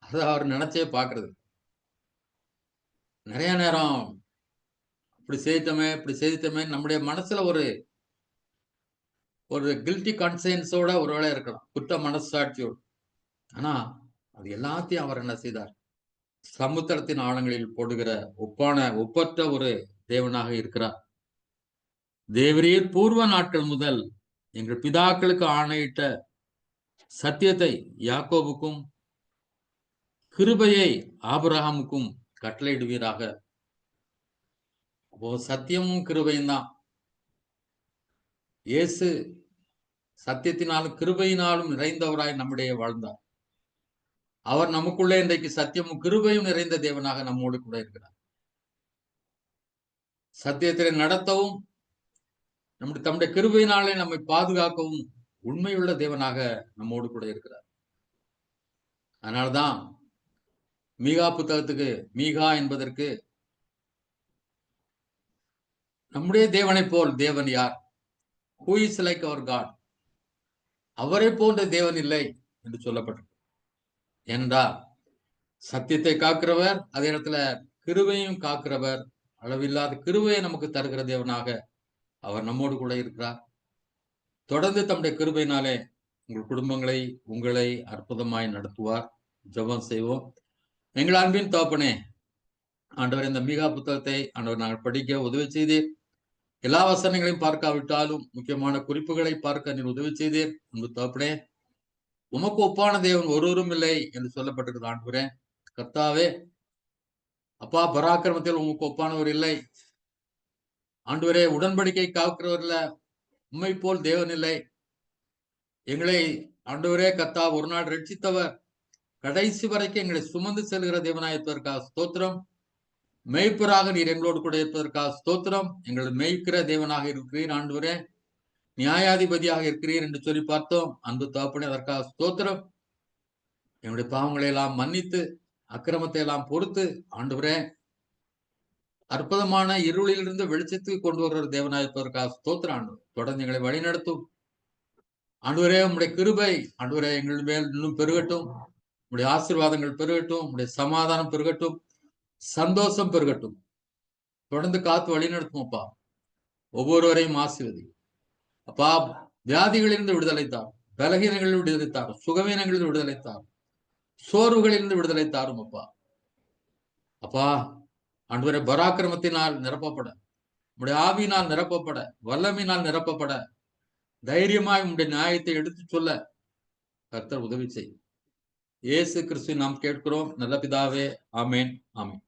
அதை அவர் நினைச்சே பாக்குறது. நிறைய நேரம் இப்படி செய்தமே நம்முடைய மனசுல ஒரு கில்ட்டி கான்சியன்ஸோட ஒருவேளை இருக்கலாம், குற்ற மனசாட்சியோடு. ஆனா அது எல்லாத்தையும் அவர் என்ன செய்தார்? சமுத்திரத்தின் ஆழங்களில் போடுகிற ஒப்பற்ற ஒரு தேவனாக இருக்கிறார். தேவரீர் பூர்வ நாட்கள் முதல் எங்கள் பிதாக்களுக்கு ஆணையிட்ட சத்தியத்தை யாக்கோபுக்கும் கிருபையை ஆபிரகாமுக்கும் கட்டளையிடுவீராக. அப்போ சத்தியமும் கிருபையும் தான். இயேசு சத்தியத்தினாலும் கிருபையினாலும் நிறைந்தவராய் நம்முடைய வாழ்ந்தார். அவர் நமக்குள்ளே இன்றைக்கு சத்தியமும் கிருபையும் நிறைந்த தேவனாக நம்மோடு கூட இருக்கிறார். சத்தியத்திலே நடத்தவும் தம்முடைய கிருபையினாலே நம்மை பாதுகாக்கவும் உண்மையுள்ள தேவனாக நம்மோடு கூட இருக்கிறார். அதனால்தான் மீகா புத்தகத்துக்கு மீகா என்பதற்கு நம்முடைய தேவனை போல் தேவன் யார்? Who is like our God? அவரை போன்ற தேவன் இல்லை என்று சொல்லப்பட்டது. ஏனென்றால் சத்தியத்தை காக்கிறவர், அதே இடத்துல கிருபையும் காக்கிறவர், அளவில்லாத கிருபையை நமக்கு தருகிற தேவனாக அவர் நம்மோடு கூட இருக்கிறார். தொடர்ந்து தம்முடைய கிருபையினாலே உங்கள் குடும்பங்களை, உங்களை அற்புதமாய் நடத்துவார். ஜெபம் செய்வோம். எங்கள் அன்பின் தகப்பனே, ஆண்டவர் இந்த மீகா புத்தகத்தை ஆண்டவர் நாங்கள் படிக்க உதவி செய்தீர். எல்லா வசனங்களையும் பார்க்காவிட்டாலும் முக்கியமான குறிப்புகளை பார்க்க நீர் உதவி செய்தீர். அன்பு தகப்பனே, உமக்கு ஒப்பான தேவன் ஒருவரும் இல்லை என்று சொல்லப்பட்டிருக்கிறது. ஆண்டவரே கர்த்தாவே, அப்பா, பராக்கிரமத்தில் உமக்கு ஒப்பானவர் இல்லை. ஆண்டவரே, உடன்படிக்கை காக்கிறவர் இல்ல, உம்மை போல் தேவன் இல்லை. எங்களை ஆண்டவரே கர்த்தா ஒரு நாள் ரட்சித்தவர், கடைசி வரைக்கும் எங்களை சுமந்து செல்கிற தேவனாயிருப்பதற்காக ஸ்தோத்திரம். மேய்ப்பராக நீர் எங்களோடு கூட இருப்பதற்காக ஸ்தோத்திரம். எங்களை மேய்க்கிற தேவனாக இருக்கிறீர் ஆண்டவரே, நியாயாதிபதியாக இருக்கிறீர் என்று சொல்லி பார்த்தோம். அன்பு தகப்பனே, அதற்காக ஸ்தோத்திரம். எங்களுடைய பாவங்களை எல்லாம் மன்னித்து அக்கிரமத்தை எல்லாம் பொறுத்து ஆண்டவரே அற்புதமான இருளிலிருந்து வெளிச்சத்துக்கு கொண்டு வருகிற தேவனாயிருப்பதற்காக ஸ்தோத்திரம். ஆண்டவர் தொடர்ந்து எங்களை வழிநடத்தும். ஆண்டவரே, உம்முடைய கிருபை ஆண்டவரே எங்கள் மேல் இன்னும் பெருகட்டும். உம்முடைய ஆசீர்வாதங்கள் பெருகட்டும். உம்முடைய சமாதானம் பெருகட்டும். சந்தோஷம் பெருகட்டும். தொடர்ந்து காத்து வழி நடத்தும் அப்பா. ஒவ்வொருவரையும் ஆசீர்வதி அப்பா. வியாதிகளிலிருந்து விடுதலை தாரும், பலகீனங்களில் விடுதலை தாரும், சுகவீனங்களில் விடுதலை தாரும், சோர்வுகளிலிருந்து விடுதலை தாரும் அப்பா. அப்பா ஆண்டவரே, பராக்கிரமத்தினால் நிரப்பப்பட, உம்முடைய ஆவியினால் நிரப்பப்பட, வல்லமையினால் நிரப்பப்பட, தைரியமாய் உம்முடைய நியாயத்தை எடுத்து சொல்ல கர்த்தர் உதவி செய். இயேசு கிறிஸ்துவை நாம் கேட்கிறோம் நல்ல பிதாவே. ஆமேன், ஆமேன்.